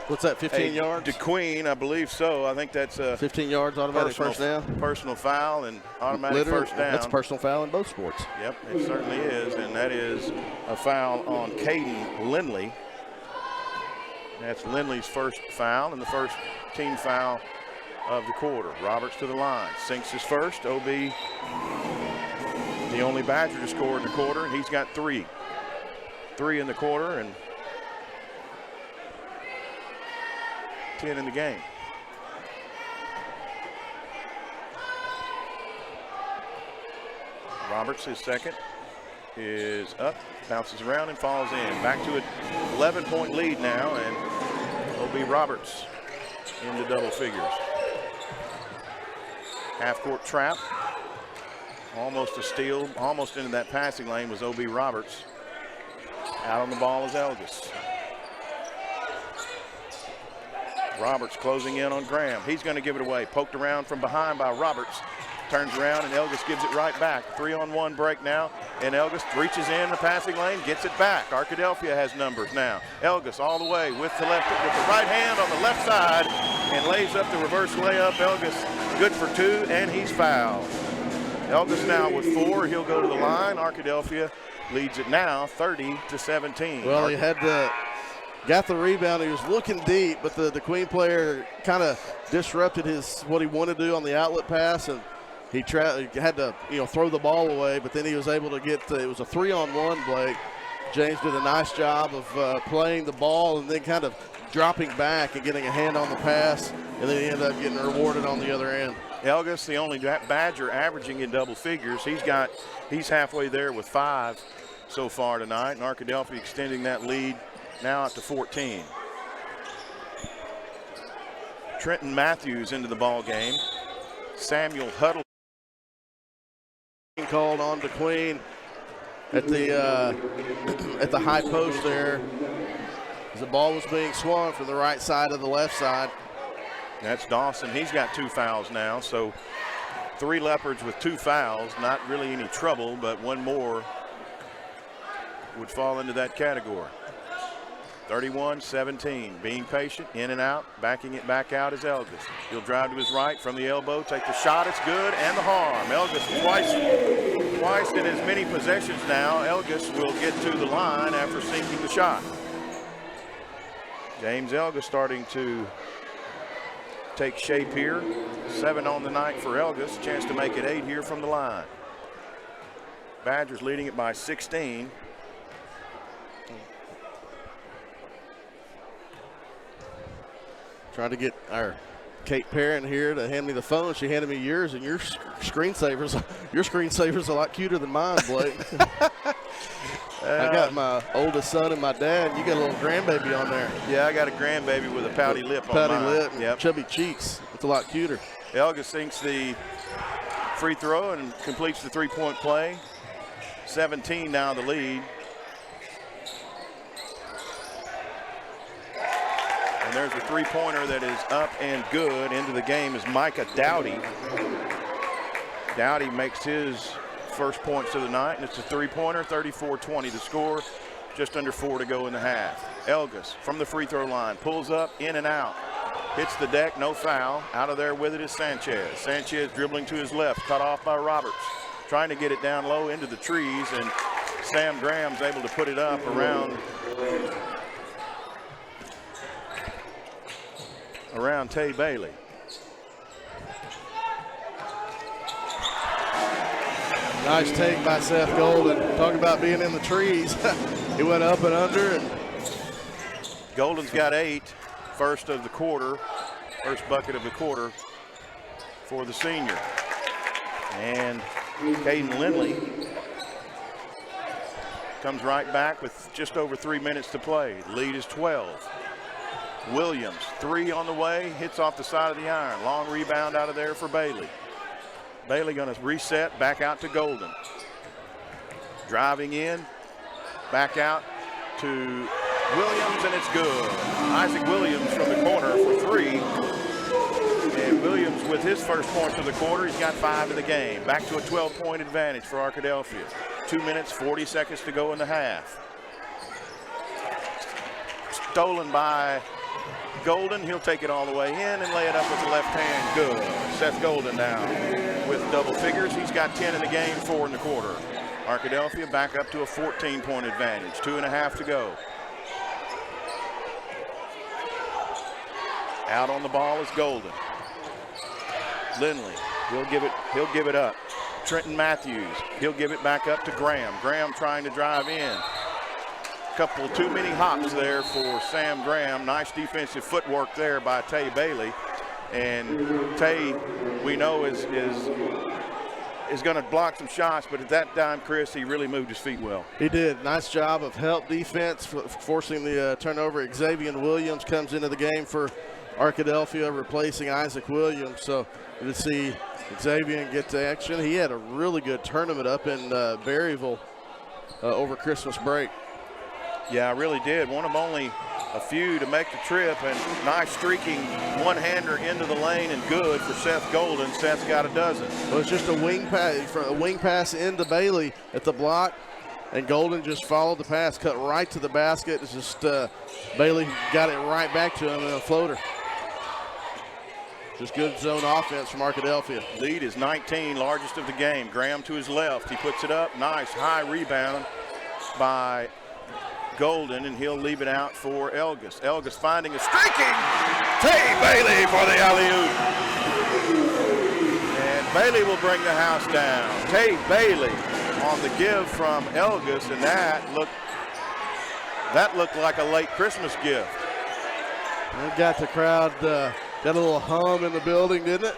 what's that, 15 yards? DeQueen, I believe so. I think that's a 15 yards, automatic first down. Personal foul and automatic first down. That's a personal foul in both sports. Yep, it certainly is, and that is a foul on Caden Lindley. That's Lindley's first foul and the first team foul of the quarter. Roberts to the line, sinks his first. O.B. the only Badger to score in the quarter, and he's got 3. 3 in the quarter and 10 in the game. Roberts, his second, is up, bounces around and falls in. Back to an 11-point lead now, and O.B. Roberts into double figures. Half-court trap. Almost a steal, almost into that passing lane was O.B. Roberts. Out on the ball is Elgis. Roberts closing in on Graham. He's going to give it away. Poked around from behind by Roberts. Turns around and Elgis gives it right back. 3-on-1 break now, and Elgis reaches in the passing lane, gets it back. Arkadelphia has numbers now. Elgis all the way with the right hand on the left side and lays up the reverse layup. Elgis good for 2, and he's fouled. Elgis now with 4. He'll go to the line. Arkadelphia leads it now 30-17. Well, he got the rebound. He was looking deep, but the DeQueen player kind of disrupted what he wanted to do on the outlet pass, and he had to throw the ball away, but then he was able to get it was a 3-on-1, Blake. James did a nice job of playing the ball and then kind of dropping back and getting a hand on the pass, and then he ended up getting rewarded on the other end. Elgis, the only Badger averaging in double figures. He's halfway there with 5 so far tonight, and Arkadelphia extending that lead now out to 14. Trenton Matthews into the ball game. Samuel Huddle called on DeQueen at the high post there as the ball was being swung from the right side to the left side. That's Dawson. He's got 2 fouls now, so 3 Leopards with 2 fouls. Not really any trouble, but one more would fall into that category. 31-17, being patient, in and out, backing it back out is Elgis. He'll drive to his right from the elbow, take the shot, it's good, and the harm. Elgis twice in as many possessions now. Elgis will get to the line after sinking the shot. James Elgis starting to take shape here. 7 on the night for Elgis, chance to make it 8 here from the line. Badgers leading it by 16. Trying to get our Kate Parent here to hand me the phone. She handed me yours, and your screensaver's a lot cuter than mine, Blake. I got my oldest son and my dad. You got a little grandbaby on there. Yeah, I got a grandbaby with a pouty lip on Pouty mine. lip, Yep. chubby cheeks. It's a lot cuter. Elgis sinks the free throw and completes the 3-point play. 17 now the lead. And there's a 3-pointer that is up and good. Into the game is Micah Dowdy. Dowdy makes his first points of the night, and it's a 3-pointer, 34-20 the score. Just under 4 to go in the half. Elgis from the free throw line, pulls up, in and out. Hits the deck, no foul. Out of there with it is Sanchez. Sanchez dribbling to his left, cut off by Roberts. Trying to get it down low into the trees, and Sam Graham's able to put it up around Tay Bailey. Nice take by Seth Golden. Talking about being in the trees. He went up and under. And Golden's got 8, first of the quarter, first bucket of the quarter for the senior. And Caden Lindley comes right back with just over 3 minutes to play. The lead is 12. Williams, 3 on the way, hits off the side of the iron. Long rebound out of there for Bailey. Bailey going to reset, back out to Golden. Driving in, back out to Williams, and it's good. Isaac Williams from the corner for 3. And Williams with his first points of the quarter, he's got 5 in the game. Back to a 12-point advantage for Arkadelphia. 2 minutes, 40 seconds to go in the half. Stolen by Golden. He'll take it all the way in and lay it up with the left hand. Good. Seth Golden now with double figures. He's got 10 in the game, 4 in the quarter. Arkadelphia back up to a 14-point advantage. 2.5 to go. Out on the ball is Golden. Lindley, he'll give it up. Trenton Matthews, he'll give it back up to Graham. Graham trying to drive in. Couple too many hops there for Sam Graham. Nice defensive footwork there by Tay Bailey. And Tay, we know, is going to block some shots, but at that time, Chris, he really moved his feet well. he did. Nice job of help defense, forcing the turnover. Xavier Williams comes into the game for Arkadelphia, replacing Isaac Williams. So to see Xavier get to action. He had a really good tournament up in Berryville over Christmas break. Yeah, I really did. One of only a few to make the trip, and nice streaking one-hander into the lane and good for Seth Golden. Seth's got a dozen. Well, it's just a wing pass into Bailey at the block, and Golden just followed the pass, cut right to the basket. It's just Bailey got it right back to him in a floater. Just good zone offense from Arkadelphia. Lead is 19, largest of the game. Graham to his left. He puts it up. Nice high rebound by Golden, and he'll leave it out for Elgis. Elgis finding a streaking Tay Bailey for the alley-oop. And Bailey will bring the house down. Tay Bailey on the give from Elgis, and that looked like a late Christmas gift. It got the crowd, got a little hum in the building, didn't it?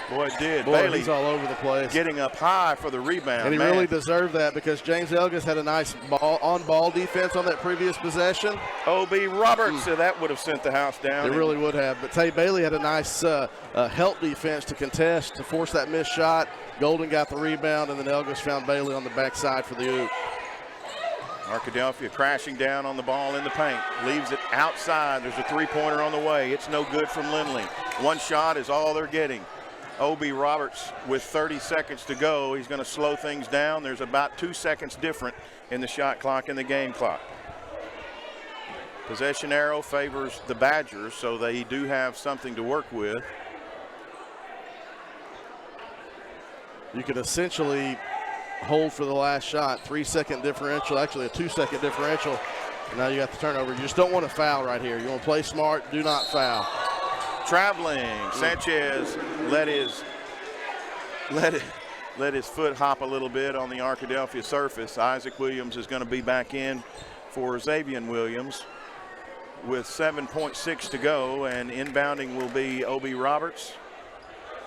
Boy, it did. Boy, Bailey he's all over the place. getting up high for the rebound. And he Man. really deserved that because James Elgis had a nice on-ball defense on that previous possession. O.B. Roberts, that would have sent the house down. It really would have. But Tay Bailey had a nice help defense to contest, to force that missed shot. Golden got the rebound, and then Elgis found Bailey on the backside for the oop. Arkadelphia crashing down on the ball in the paint. Leaves it outside. There's a three-pointer on the way. It's no good from Lindley. One shot is all they're getting. O.B. Roberts with 30 seconds to go. He's going to slow things down. There's about 2 seconds different in the shot clock and the game clock. Possession arrow favors the Badgers, so they do have something to work with. You could essentially hold for the last shot. 3-second differential, actually a 2-second differential. And now you got the turnover. You just don't want to foul right here. You want to play smart, do not foul. Traveling, Sanchez let his foot hop a little bit on the Arkadelphia surface. Isaac Williams is going to be back in for Xavier Williams with 7.6 to go, and inbounding will be O.B. Roberts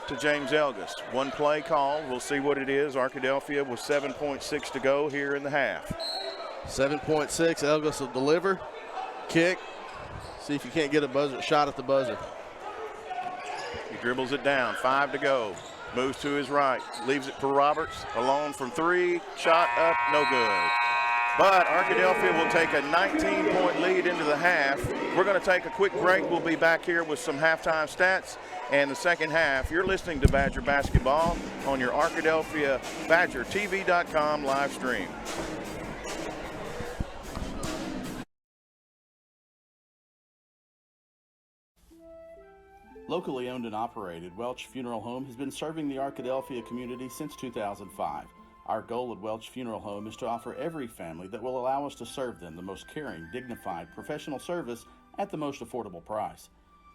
to James Elgis. One play call. We'll see what it is. Arkadelphia with 7.6 to go here in the half. 7.6. Elgis will deliver, kick. See if you can't get a shot at the buzzer. He dribbles it down. 5 to go. Moves to his right. Leaves it for Roberts. Alone from 3. Shot up. No good. But Arkadelphia will take a 19-point lead into the half. We're going to take a quick break. We'll be back here with some halftime stats and the second half. You're listening to Badger Basketball on your Arkadelphia BadgerTV.com live stream. Locally owned and operated, Welch Funeral Home has been serving the Arkadelphia community since 2005. Our goal at Welch Funeral Home is to offer every family that will allow us to serve them the most caring, dignified, professional service at the most affordable price.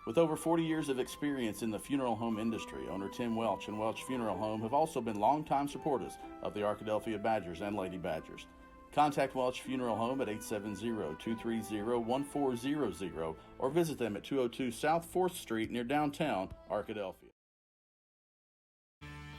With over 40 years of experience in the funeral home industry, owner Tim Welch and Welch Funeral Home have also been longtime supporters of the Arkadelphia Badgers and Lady Badgers. Contact Welch Funeral Home at 870-230-1400 or visit them at 202 South 4th Street near downtown Arkadelphia.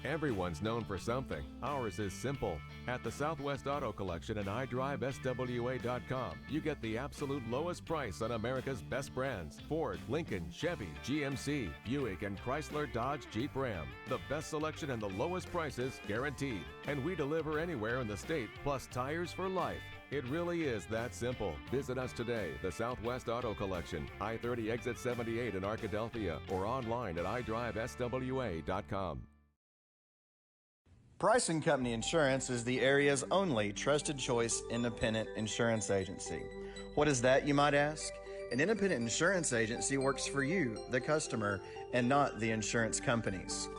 Everyone's known for something. Ours is simple. At the Southwest Auto Collection and iDriveSWA.com, you get the absolute lowest price on America's best brands: Ford, Lincoln, Chevy, GMC, Buick, and Chrysler, Dodge, Jeep, Ram. The best selection and the lowest prices guaranteed. And we deliver anywhere in the state, plus tires for life. It really is that simple. Visit us today, the Southwest Auto Collection, I-30 exit 78 in Arkadelphia, or online at iDriveSWA.com. Price & Company Insurance is the area's only trusted choice independent insurance agency. What is that, you might ask? An independent insurance agency works for you, the customer, and not the insurance companies.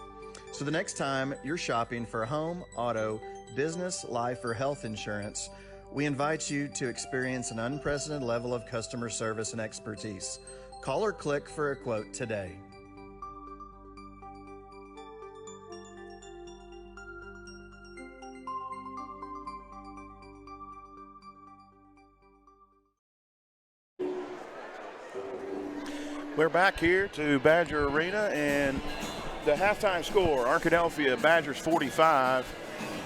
So the next time you're shopping for home, auto, business, life, or health insurance, we invite you to experience an unprecedented level of customer service and expertise. Call or click for a quote today. We're back here to Badger Arena, and the halftime score, Arkadelphia Badgers 45,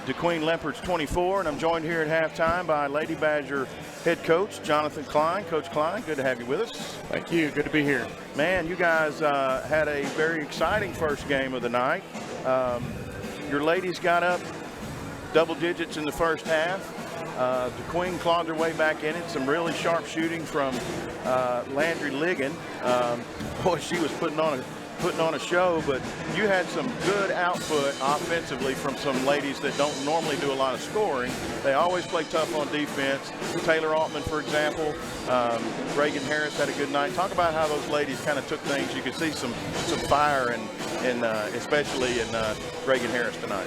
DeQueen Leopards 24, and I'm joined here at halftime by Lady Badger head coach Jonathan Klein. Coach Klein, good to have you with us. Thank you. Good to be here. Man, you guys had a very exciting first game of the night. Your ladies got up double digits in the first half. DeQueen clawed their way back in it. Some really sharp shooting from Landry Ligon. Boy, she was putting on a show, but you had some good output offensively from some ladies that don't normally do a lot of scoring. They always play tough on defense. Taylor Altman, for example. Reagan Harris had a good night. Talk about how those ladies kind of took things. You could see some fire, and especially in Reagan Harris tonight.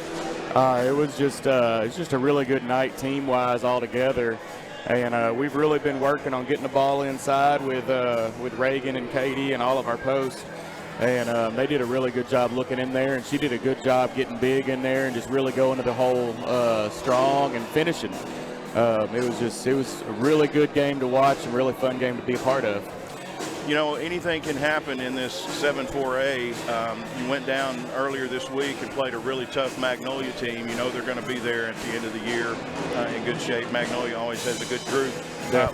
It was just a really good night team-wise all together, and we've really been working on getting the ball inside with Reagan and Katie and all of our posts, and they did a really good job looking in there, and she did a good job getting big in there and just really going to the hole strong and finishing. It was a really good game to watch and really fun game to be a part of. You know, anything can happen in this 7-4A. You went down earlier this week and played a really tough Magnolia team. You know they're going to be there at the end of the year in good shape. Magnolia always has a good group.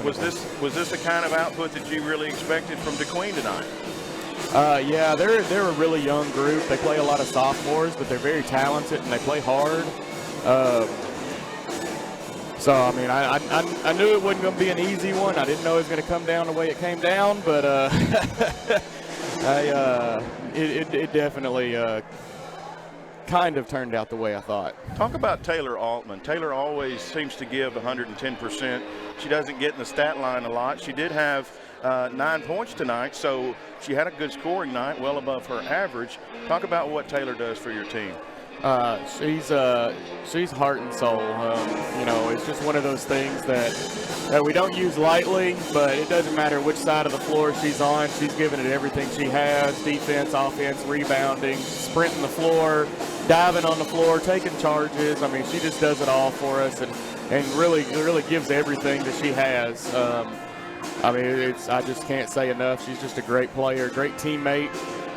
Was this the kind of output that you really expected from DeQueen tonight? Yeah, they're a really young group. They play a lot of sophomores, but they're very talented and they play hard. So, I mean, I knew it wasn't going to be an easy one. I didn't know it was going to come down the way it came down, but it definitely kind of turned out the way I thought. Talk about Taylor Altman. Taylor always seems to give 110%. She doesn't get in the stat line a lot. She did have 9 points tonight, so she had a good scoring night, well above her average. Talk about what Taylor does for your team. She's heart and soul. You know, it's just one of those things that we don't use lightly, but it doesn't matter which side of the floor she's on. She's giving it everything she has: defense, offense, rebounding, sprinting the floor, diving on the floor, taking charges. I mean, she just does it all for us, and really gives everything that she has. I mean, I just can't say enough. She's just a great player, great teammate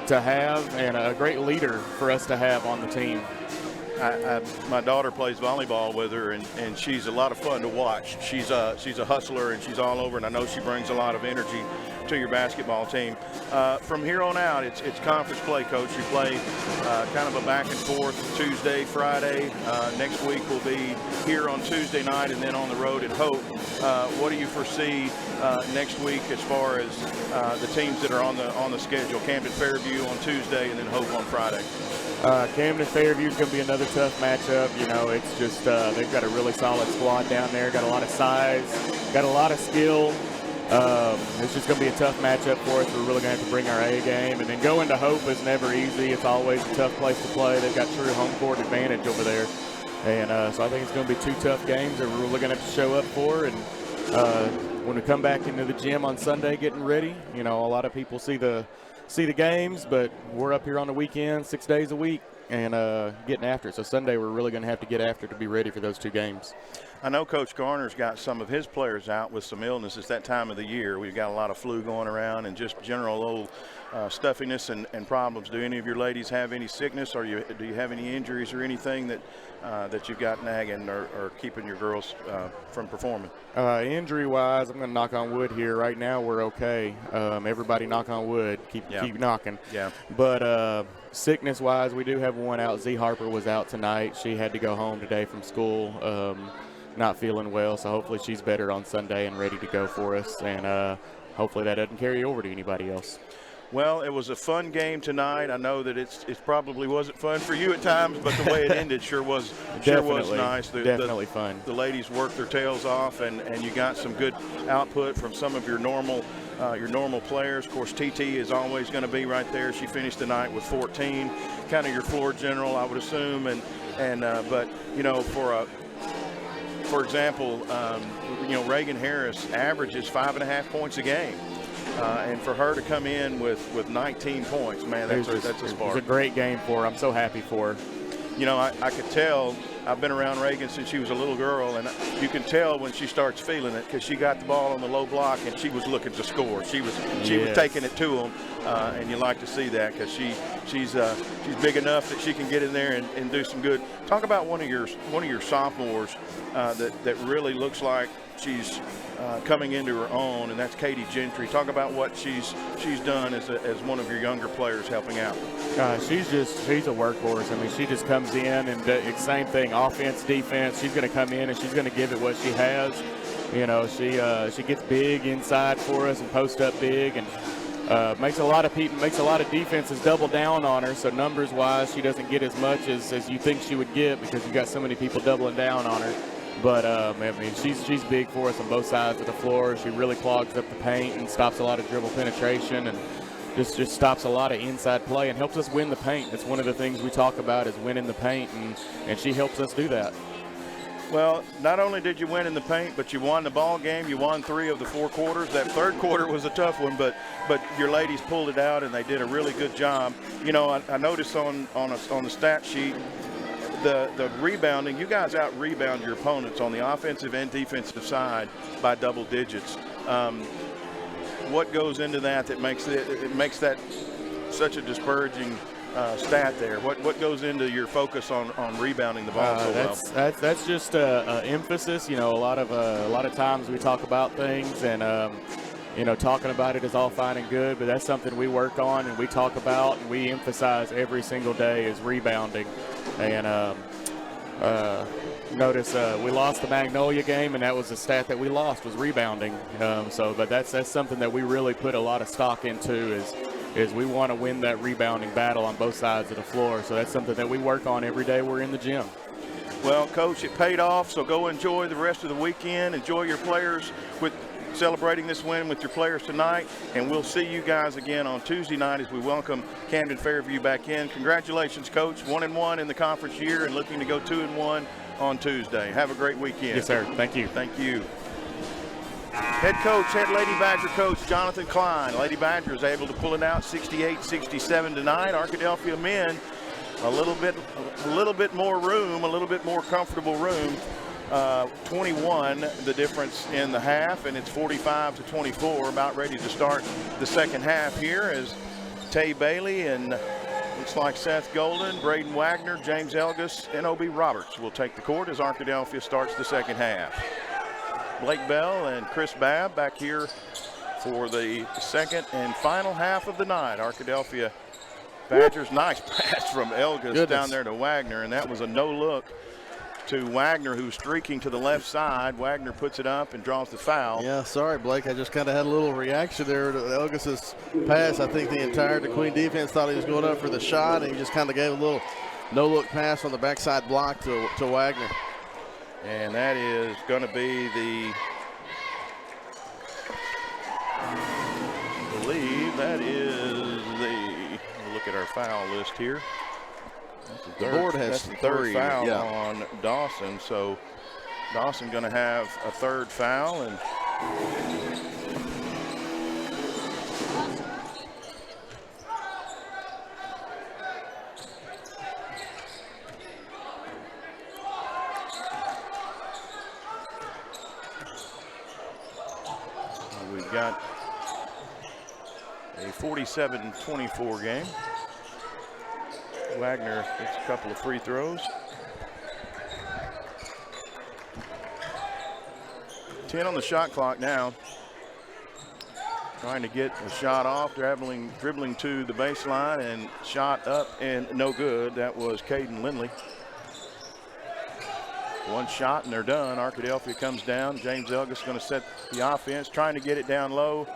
to have, and a great leader for us to have on the team. My daughter plays volleyball with her, and she's a lot of fun to watch. She's a hustler, and she's all over, and I know she brings a lot of energy to your basketball team. From here on out, it's conference play, Coach. You play kind of a back and forth Tuesday, Friday. Next week will be here on Tuesday night and then on the road at Hope. What do you foresee next week as far as the teams that are on the schedule? Camden Fairview on Tuesday and then Hope on Friday. Camden Fairview is going to be another tough matchup. You know, it's just they've got a really solid squad down there, got a lot of size, got a lot of skill. It's just going to be a tough matchup for us. We're really going to have to bring our A game. And then going to Hope is never easy. It's always a tough place to play. They've got true home court advantage over there. And so I think it's going to be 2 tough games that we're really going to have to show up for. And when we come back into the gym on Sunday getting ready, you know, a lot of people see the games, but we're up here on the weekend 6 days a week and getting after it. So Sunday we're really going to have to get after it to be ready for those 2 games. I know Coach Garner's got some of his players out with some illness. It's that time of the year. We've got a lot of flu going around and just general old stuffiness and problems. Do any of your ladies have any sickness, or do you have any injuries or anything that you've got nagging or keeping your girls from performing? Injury-wise, I'm going to knock on wood here. Right now we're okay. Everybody knock on wood. Keep knocking. Yeah. But sickness-wise, we do have one out. Z Harper was out tonight. She had to go home today from school. Not feeling well, so hopefully she's better on Sunday and ready to go for us, and hopefully that doesn't carry over to anybody else. Well, it was a fun game tonight. I know that it probably wasn't fun for you at times, but the way it ended sure was nice. Definitely fun. The ladies worked their tails off, and you got some good output from some of your normal players. Of course, TT is always going to be right there. She finished the night with 14, kind of your floor general, I would assume, but you know, for example, you know, Reagan Harris averages 5.5 points a game. And for her to come in with 19 points, man, that's a spark. It was a great game for her. I'm so happy for her. You know, I could tell. I've been around Reagan since she was a little girl, and you can tell when she starts feeling it, because she got the ball on the low block and she was looking to score. She was taking it to them, and you like to see that, because she's big enough that she can get in there and do some good. Talk about one of your sophomores that really looks like she's coming into her own, and that's Katie Gentry. Talk about what she's done as one of your younger players helping out. She's a workhorse. I mean, she just comes in and same thing, offense, defense. She's going to come in and she's going to give it what she has. You know, she gets big inside for us and post up big, and makes a lot of defenses double down on her. So numbers wise, she doesn't get as much as you think she would get, because you got so many people doubling down on her. But I mean, she's big for us on both sides of the floor. She really clogs up the paint and stops a lot of dribble penetration, and just stops a lot of inside play and helps us win the paint. That's one of the things we talk about, is winning the paint, and she helps us do that. Well, not only did you win in the paint, but you won the ball game. You won 3 of the 4 quarters. That third quarter was a tough one, but your ladies pulled it out, and they did a really good job. You know, I noticed on the stat sheet, the rebounding, you guys out-rebound your opponents on the offensive and defensive side by double digits. what goes into that makes that such a discouraging stat there? What goes into your focus on rebounding the ball so well? That's just emphasis. You know, a lot of times we talk about things and you know, talking about it is all fine and good, but that's something we work on and we talk about and we emphasize every single day is rebounding. And notice we lost the Magnolia game, and that was a stat that we lost was rebounding. But that's something that we really put a lot of stock into is we want to win that rebounding battle on both sides of the floor. So that's something that we work on every day we're in the gym. Well, Coach, it paid off, so go enjoy the rest of the weekend. Enjoy your players with celebrating this win with your players tonight, and we'll see you guys again on Tuesday night as we welcome Camden Fairview back in. Congratulations, Coach. 1-1 in the conference year and looking to go 2-1 on Tuesday. Have a great weekend. Yes, sir. Thank you. Thank you. Head Lady Badger coach Jonathan Klein. Lady Badgers able to pull it out 68-67 tonight. Arkadelphia men a little bit more room, a little bit more comfortable room. 21 the difference in the half, and it's 45-24, about ready to start the second half here as Tay Bailey and looks like Seth Golden, Braden Wagner, James Elgus, and O.B. Roberts will take the court as Arkadelphia starts the second half. Blake Bell and Chris Babb back here for the second and final half of the night. Arkadelphia Badgers, nice pass from Elgus down there to Wagner, and that was a no-look to Wagner, who's streaking to the left side. Wagner puts it up and draws the foul. Yeah, sorry, Blake. I just kind of had a little reaction there to Elgus's pass. I think the entire DeQueen defense thought he was going up for the shot, and he just kind of gave a little no-look pass on the backside block to Wagner. And that is going to be I believe that is look at our foul list here. The board has the third foul yeah. on Dawson, so Dawson going to have a third foul, and we've got a 47-24 game. Wagner gets a couple of free throws. 10 on the shot clock now. Trying to get a shot off, dribbling to the baseline and shot up and no good. That was Caden Lindley. One shot and they're done. Arkadelphia comes down. James Elgus going to set the offense, trying to get it down low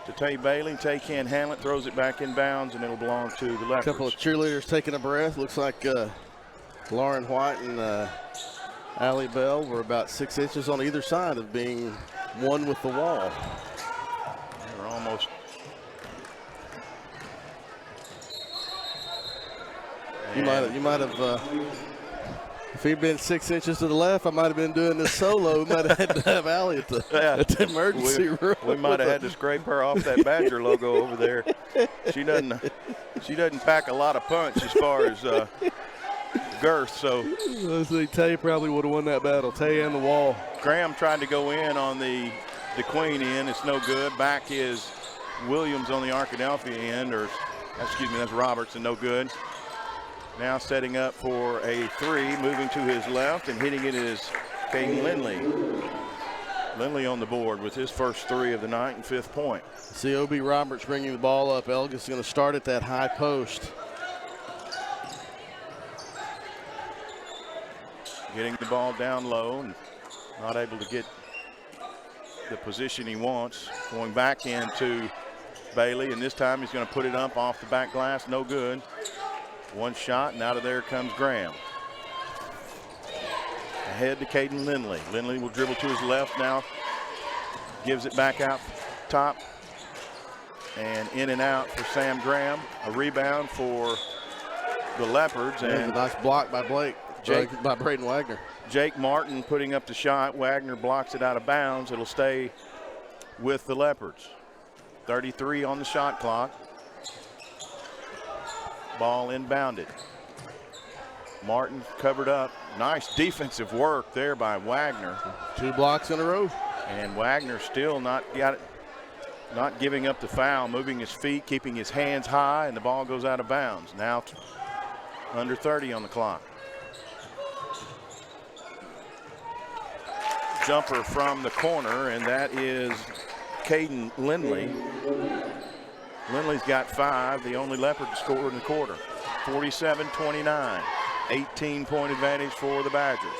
to Tay Bailey. Tay can't handle it, throws it back in bounds, and it'll belong to the Leopards. A couple of cheerleaders taking a breath. Looks like Lauren White and Allie Bell were about 6 inches on either side of being one with the wall. They're almost. You might have. If he'd been 6 inches to the left, I might have been doing this solo. We might have had to have Allie at the emergency room. We might have had to scrape her off that Badger logo over there. She doesn't pack a lot of punch as far as girth. So I think Tay probably would have won that battle. Tay and the wall. Graham tried to go in on the DeQueen end. It's no good. Back is Williams on the Arkadelphia end, or excuse me, that's Roberts, and no good. Now setting up for a three, moving to his left, and hitting it is Caden Lindley. Lindley on the board with his first three of the night and 5th point. See O.B. Roberts bringing the ball up. Elgus is going to start at that high post. Getting the ball down low and not able to get the position he wants. Going back into Bailey, and this time he's going to put it up off the back glass. No good. One shot, and out of there comes Graham. Ahead to Caden Lindley. Lindley will dribble to his left now. Gives it back out top. And in and out for Sam Graham. A rebound for the Leopards. And a nice block by Blake. By Braden Wagner. Jake Martin putting up the shot. Wagner blocks it out of bounds. It'll stay with the Leopards. 33 on the shot clock. Ball inbounded. Martin covered up. Nice defensive work there by Wagner. 2 blocks in a row. And Wagner still not giving up the foul, moving his feet, keeping his hands high, and the ball goes out of bounds. Now under 30 on the clock. Jumper from the corner, and that is Caden Lindley. Lindley's got 5, the only Leopard to score in the quarter. 47-29, 18-point advantage for the Badgers.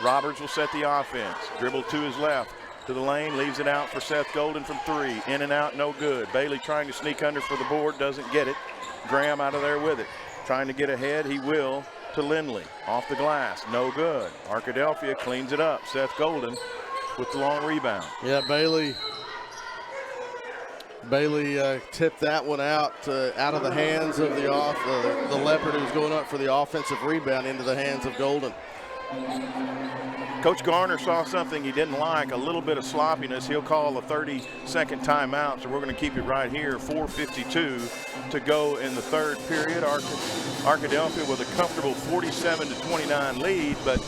Roberts will set the offense. Dribble to his left, to the lane, leaves it out for Seth Golden from 3. In and out, no good. Bailey trying to sneak under for the board, doesn't get it. Graham out of there with it. Trying to get ahead, he will, to Lindley. Off the glass, no good. Arkadelphia cleans it up. Seth Golden with the long rebound. Yeah, Bailey tipped that one out of the hands of the Leopard, who's going up for the offensive rebound, into the hands of Golden. Coach Garner saw something he didn't like, a little bit of sloppiness. He'll call a 30-second timeout, so we're going to keep it right here. 4:52 to go in the third period. Arkadelphia with a comfortable 47-29 lead, but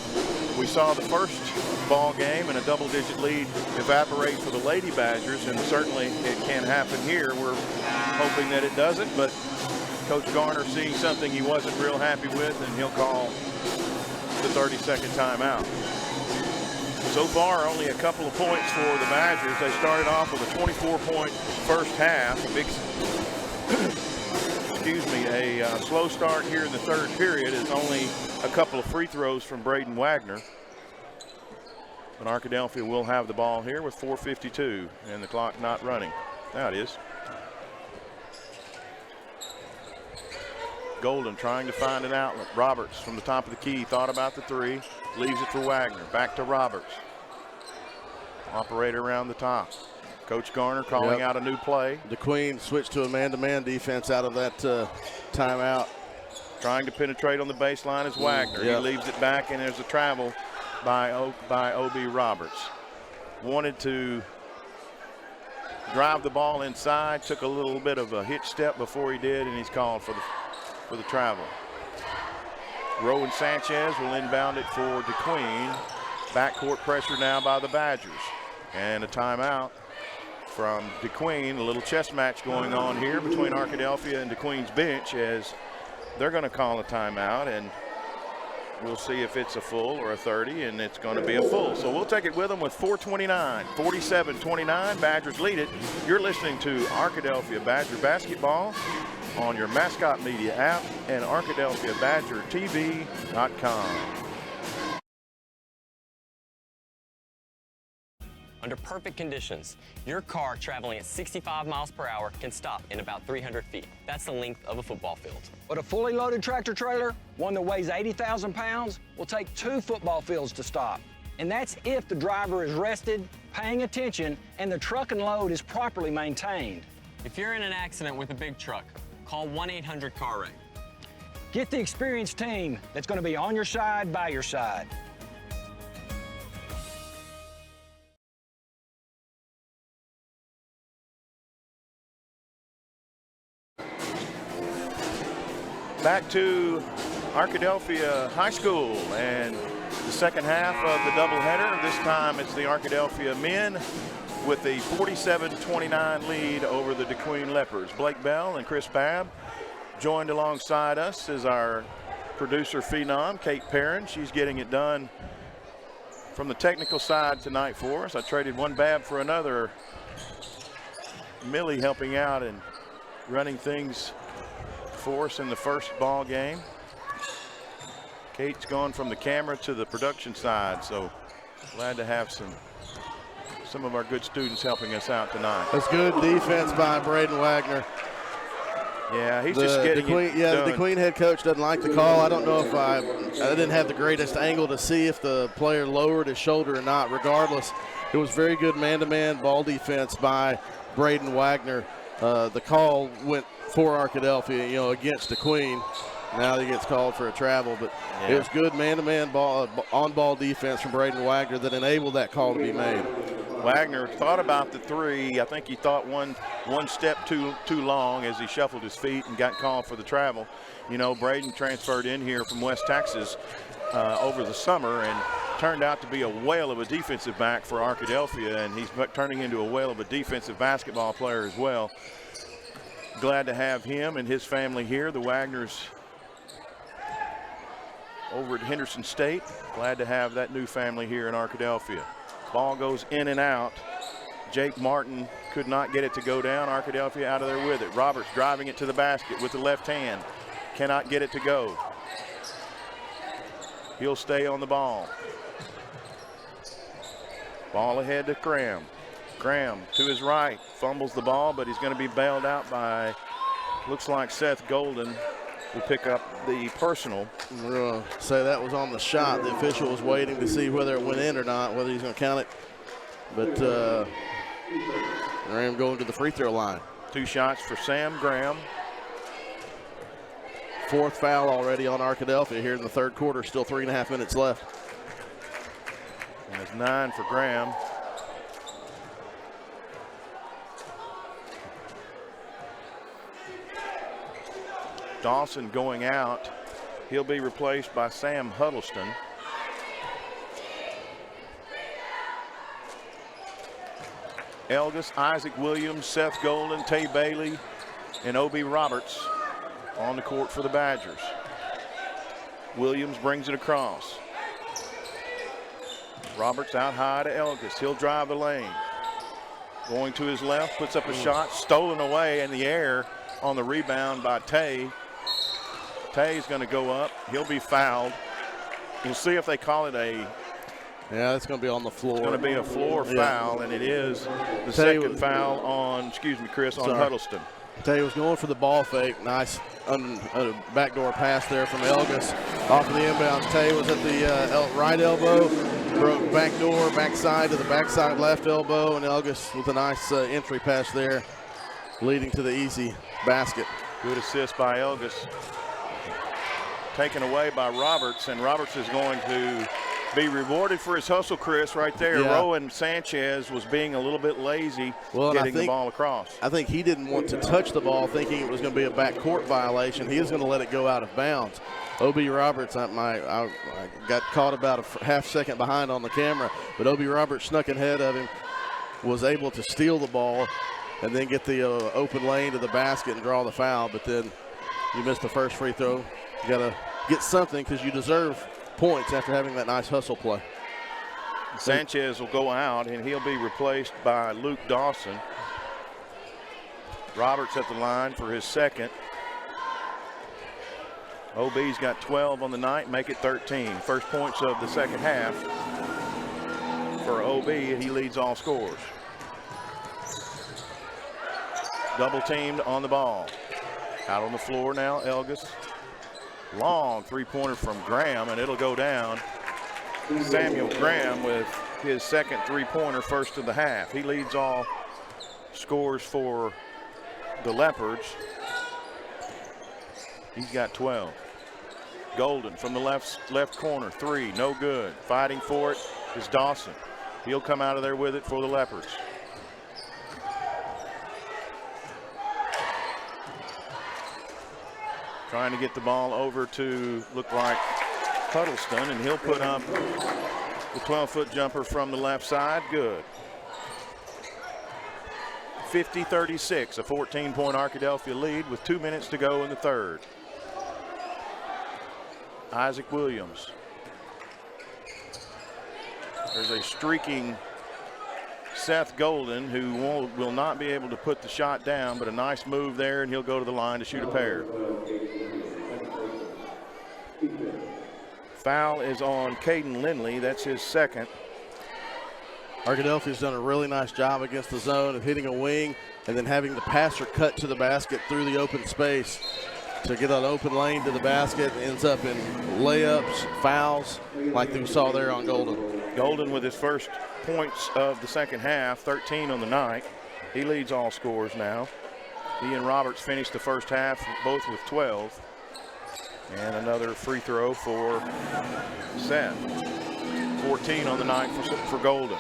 we saw the first ball game and a double-digit lead evaporate for the Lady Badgers, and certainly it can happen here. We're hoping that it doesn't, but Coach Garner seeing something he wasn't real happy with, and he'll call the 30-second timeout. So far, only a couple of points for the Badgers. They started off with a 24-point first half. A slow start here in the third period is only a couple of free throws from Braden Wagner. But Arkadelphia will have the ball here with 4:52 and the clock not running. Now it is. Golden trying to find an outlet. Roberts from the top of the key thought about the 3, leaves it for Wagner. Back to Roberts. Operator around the top. Coach Garner calling out a new play. DeQueen switched to a man-to-man defense out of that timeout. Trying to penetrate on the baseline is Wagner. He leaves it back, and there's a travel by O.B. Roberts. Wanted to drive the ball inside, took a little bit of a hitch step before he did, and he's called for the travel. Rowan Sanchez will inbound it for DeQueen. Backcourt pressure now by the Badgers. And a timeout from DeQueen. A little chess match going on here between Arkadelphia and DeQueen's bench, as they're going to call a timeout, and we'll see if it's a full or a 30, and it's going to be a full. So we'll take it with them with 4:29, 47-29. Badgers lead it. You're listening to Arkadelphia Badger Basketball on your Mascot Media app and ArkadelphiaBadgerTV.com. Under perfect conditions, your car traveling at 65 miles per hour can stop in about 300 feet. That's the length of a football field. But a fully loaded tractor trailer, one that weighs 80,000 pounds, will take 2 football fields to stop. And that's if the driver is rested, paying attention, and the truck and load is properly maintained. If you're in an accident with a big truck, call 1-800-CAR-WRECK. Get the experienced team that's going to be on your side, by your side. Back to Arkadelphia High School and the second half of the doubleheader. This time it's the Arkadelphia men with the 47-29 lead over the DeQueen Leopards. Blake Bell and Chris Babb joined alongside us is our producer phenom, Kate Perrin. She's getting it done from the technical side tonight for us. I traded one Babb for another. Millie helping out and running things for us in the first ball game. Kate's gone from the camera to the production side, so glad to have some of our good students helping us out tonight. That's good defense by Braden Wagner. Yeah, he's just getting DeQueen, it done. The DeQueen head coach doesn't like the call. I don't know if I didn't have the greatest angle to see if the player lowered his shoulder or not. Regardless, it was very good man-to-man ball defense by Braden Wagner. The call went for Arkadelphia, against DeQueen. Now he gets called for a travel, but it was good man-to-man ball, on-ball defense from Braden Wagner that enabled that call to be made. Wagner thought about the 3. I think he thought one step too long as he shuffled his feet and got called for the travel. Braden transferred in here from West Texas over the summer, and turned out to be a whale of a defensive back for Arkadelphia, and he's turning into a whale of a defensive basketball player as well. Glad to have him and his family here. The Wagners over at Henderson State. Glad to have that new family here in Arkadelphia. Ball goes in and out. Jake Martin could not get it to go down. Arkadelphia out of there with it. Roberts driving it to the basket with the left hand. Cannot get it to go. He'll stay on the ball. Ball ahead to Graham. Graham to his right, fumbles the ball, but he's going to be bailed out by, looks like Seth Golden will pick up the personal. We're going to say that was on the shot. The official was waiting to see whether it went in or not, whether he's going to count it. But Graham going to the free throw line. 2 shots for Sam Graham. 4th foul already on Arkadelphia here in the 3rd quarter. Still 3.5 minutes left. There's 9 for Graham. Dawson going out. He'll be replaced by Sam Huddleston. Elgis, Isaac Williams, Seth Golden, Tay Bailey, and O.B. Roberts on the court for the Badgers. Williams brings it across. Roberts out high to Elgis. He'll drive the lane. Going to his left, puts up a shot, stolen away in the air on the rebound by Tay. Tay's going to go up. He'll be fouled. We'll see if they call it a. Yeah, it's going to be on the floor. It's going to be a floor foul, and it is the second foul on, Chris, on Huddleston. Tay was going for the ball fake. Nice backdoor pass there from Elgis. Off of the inbound. Tay was at the right elbow. Broke backdoor, backside to the backside left elbow, and Elgis with a nice entry pass there, leading to the easy basket. Good assist by Elgis. Taken away by Roberts, and Roberts is going to be rewarded for his hustle, Chris, right there. Yeah. Rowan Sanchez was being a little bit lazy getting the ball across. I think he didn't want to touch the ball thinking it was going to be a backcourt violation. He was going to let it go out of bounds. O.B. Roberts, I got caught about a half second behind on the camera, but O.B. Roberts snuck ahead of him, was able to steal the ball, and then get the open lane to the basket and draw the foul, but then you missed the first free throw. You got to get something because you deserve points after having that nice hustle play. Sanchez will go out, and he'll be replaced by Luke Dawson. Roberts at the line for his second. OB's got 12 on the night, make it 13. First points of the second half for OB, and he leads all scorers. Double teamed on the ball. Out on the floor now, Elgis. Long three-pointer from Graham, and it'll go down. Samuel Graham with his second three-pointer, first of the half. He leads all scores for the Leopards. He's got 12. Golden from the left corner, 3, no good. Fighting for it is Dawson. He'll come out of there with it for the Leopards. Trying to get the ball over to look like Huddleston, and he'll put up the 12-foot jumper from the left side. Good. 50-36, a 14-point Arkadelphia lead with 2 minutes to go in the third. Isaac Williams. There's a streaking Seth Golden who will not be able to put the shot down, but a nice move there, and he'll go to the line to shoot a pair. Foul is on Caden Lindley. That's his second. Arkadelphia's done a really nice job against the zone of hitting a wing and then having the passer cut to the basket through the open space to get an open lane to the basket. Ends up in layups, fouls, like we saw there on Golden. Golden with his first points of the second half, 13 on the night. He leads all scorers now. He and Roberts finished the first half both with 12. And another free throw for Seth. 14 on the night for Golden.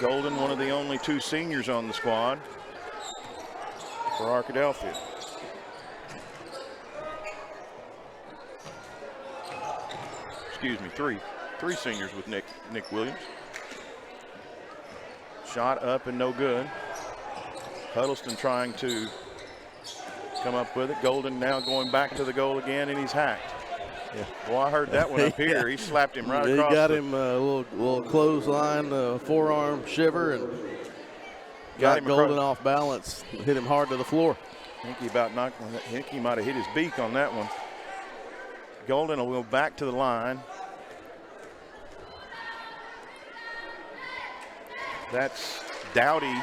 Golden, one of the only 2 seniors on the squad for Arkadelphia. Excuse me, 3. 3 seniors with Nick Williams. Shot up and no good. Huddleston trying to come up with it. Golden now going back to the goal again, and he's hacked. Yeah. Well, I heard that one up here. He slapped him right across. He got him a little clothesline, forearm shiver, and got Golden off balance. Hit him hard to the floor. I think he might have hit his beak on that one. Golden will go back to the line. That's Dowdy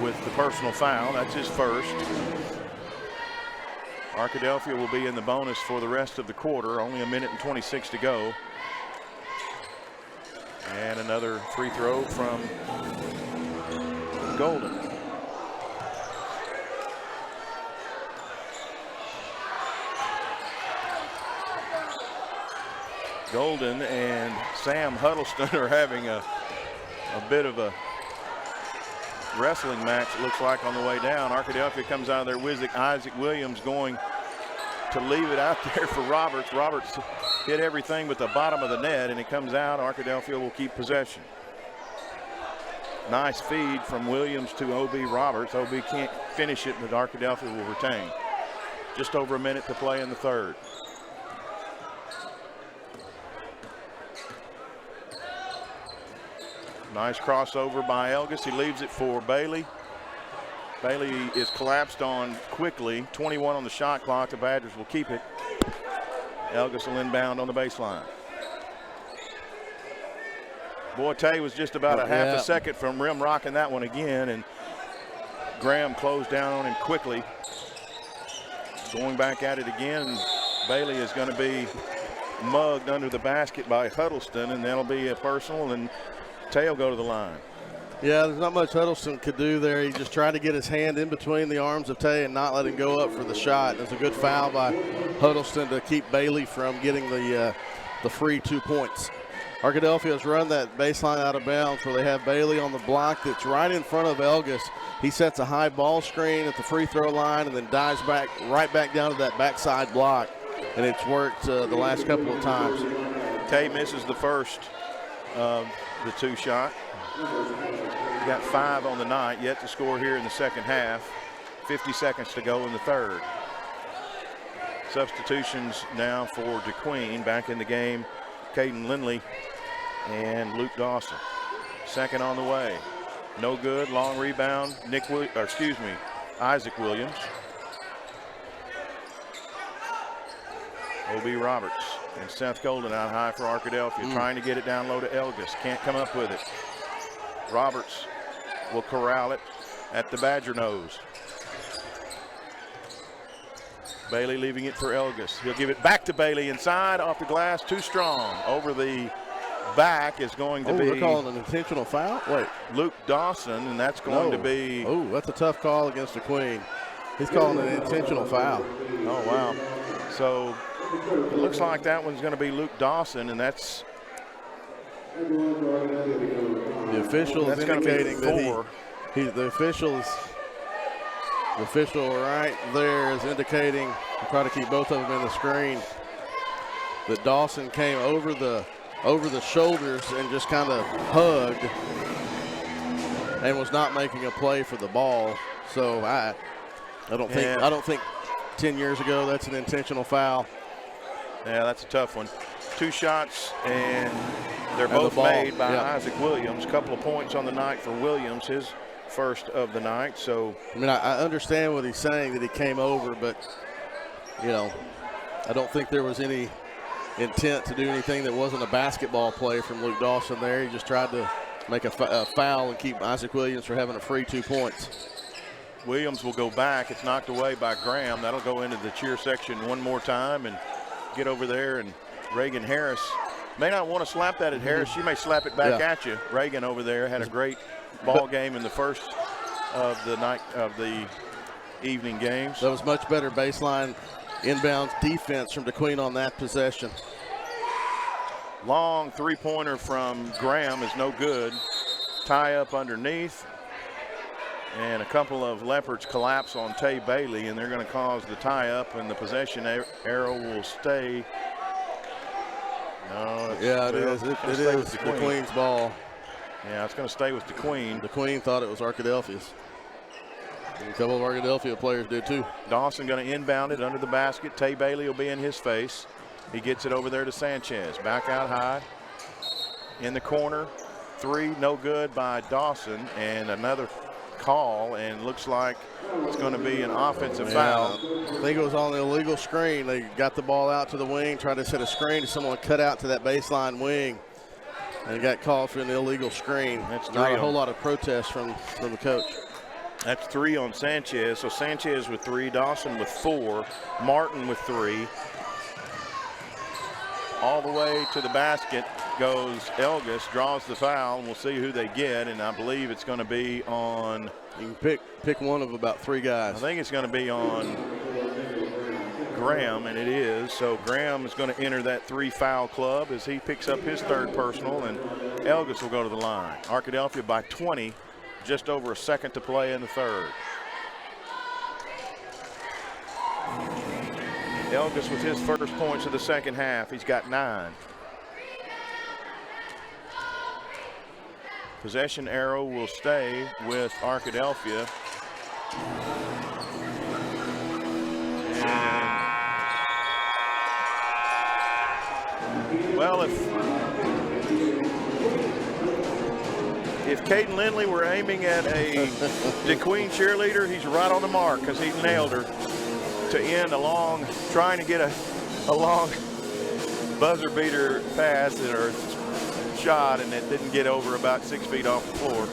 with the personal foul. That's his first. Arkadelphia will be in the bonus for the rest of the quarter. Only a minute and 26 to go. And another free throw from Golden. Golden and Sam Huddleston are having a bit of a wrestling match, it looks like, on the way down. Arkadelphia comes out of there with Isaac Williams going to leave it out there for Roberts. Roberts hit everything but the bottom of the net, and it comes out. Arkadelphia will keep possession. Nice feed from Williams to O.B. Roberts. O.B. can't finish it, but Arkadelphia will retain. Just over a minute to play in the third. Nice crossover by Elgis. He leaves it for Bailey. Bailey is collapsed on quickly. 21 on the shot clock. The Badgers will keep it. Elgis will inbound on the baseline. Boite was just about a half a second from rim rocking that one again, and Graham closed down on him quickly. Going back at it again, Bailey is going to be mugged under the basket by Huddleston, and that'll be a personal, and Tay will go to the line. Yeah, there's not much Huddleston could do there. He just tried to get his hand in between the arms of Tay and not let him go up for the shot. It's a good foul by Huddleston to keep Bailey from getting the free 2 points. Arkadelphia has run that baseline out of bounds where they have Bailey on the block that's right in front of Elgis. He sets a high ball screen at the free throw line and then dives back right back down to that backside block. And it's worked the last couple of times. Tay misses the first of the 2 shot. He got 5 on the night, yet to score here in the second half. 50 seconds to go in the third. Substitutions now for DeQueen. Back in the game, Caden Lindley and Luke Dawson. Second on the way. No good. Long rebound. Isaac Williams. O.B. Roberts and Seth Golden out high for Arkadelphia, trying to get it down low to Elgis. Can't come up with it. Roberts will corral it at the Badger nose. Bailey leaving it for Elgis. He'll give it back to Bailey inside, off the glass, too strong. Over the back is going to be. They're calling an intentional foul? Wait. Luke Dawson, and that's going to be. Oh, that's a tough call against DeQueen. He's calling an intentional foul. Oh, wow. So it looks like that one's going to be Luke Dawson, and that's. The official is indicating that the official right there is indicating, to try to keep both of them in the screen, that Dawson came over the shoulders and just kind of hugged and was not making a play for the ball. So I don't think 10 years ago that's an intentional foul. Yeah, that's a tough one. 2 shots, and they're both made by Isaac Williams. A couple of points on the night for Williams, his first of the night. So I mean, I understand what he's saying, that he came over, but I don't think there was any intent to do anything that wasn't a basketball play from Luke Dawson there. He just tried to make a foul and keep Isaac Williams from having a free 2 points. Williams will go back. It's knocked away by Graham. That'll go into the cheer section one more time and get over there, and Reagan Harris may not want to slap that at Harris. She may slap it back at you. Reagan over there had a great ball game in the first of the night of the evening games. That was much better baseline inbounds defense from DeQueen on that possession. Long 3-pointer from Graham is no good. Tie up underneath. And a couple of Leopards collapse on Tay Bailey, and they're going to cause the tie up, and the possession arrow will stay No, Yeah, it is. It is DeQueen's ball. Yeah, it's going to stay with DeQueen. DeQueen thought it was Arkadelphia's. And a couple of Arkadelphia players did too. Dawson going to inbound it under the basket. Tay Bailey will be in his face. He gets it over there to Sanchez. Back out high. In the corner. 3, no good by Dawson. And another call, and looks like it's going to be an offensive foul. I think it was on the illegal screen. They got the ball out to the wing, tried to set a screen to someone cut out to that baseline wing. And got called for an illegal screen. That's not a whole lot of protest from the coach. That's 3 on Sanchez. So Sanchez with 3, Dawson with 4, Martin with 3. All the way to the basket goes Elgis, draws the foul, and we'll see who they get. And I believe it's going to be on. You can pick one of about 3 guys. I think it's going to be on Graham, and it is. So Graham is going to enter that 3-foul club as he picks up his 3rd personal, and Elgis will go to the line. Arkadelphia by 20, just over a second to play in the 3rd. Elgis with his first points of the 2nd half. He's got 9. Possession arrow will stay with Arkadelphia. Well, if Caden Lindley were aiming at a DeQueen cheerleader, he's right on the mark because he nailed her to end trying to get a long buzzer beater pass or shot, and it didn't get over about 6 feet off the floor.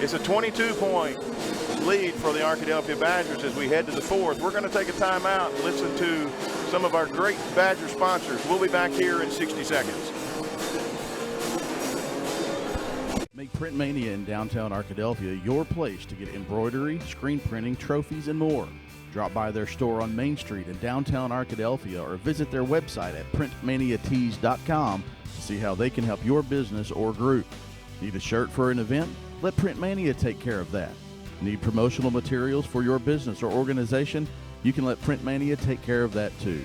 It's a 22-point lead for the Arkadelphia Badgers as we head to the 4th. We're going to take a timeout and listen to some of our great Badger sponsors. We'll be back here in 60 seconds. Make Print Mania in downtown Arkadelphia your place to get embroidery, screen printing, trophies, and more. Drop by their store on Main Street in downtown Arkadelphia or visit their website at printmaniatees.com to see how they can help your business or group. Need a shirt for an event? Let Print Mania take care of that. Need promotional materials for your business or organization? You can let Print Mania take care of that too.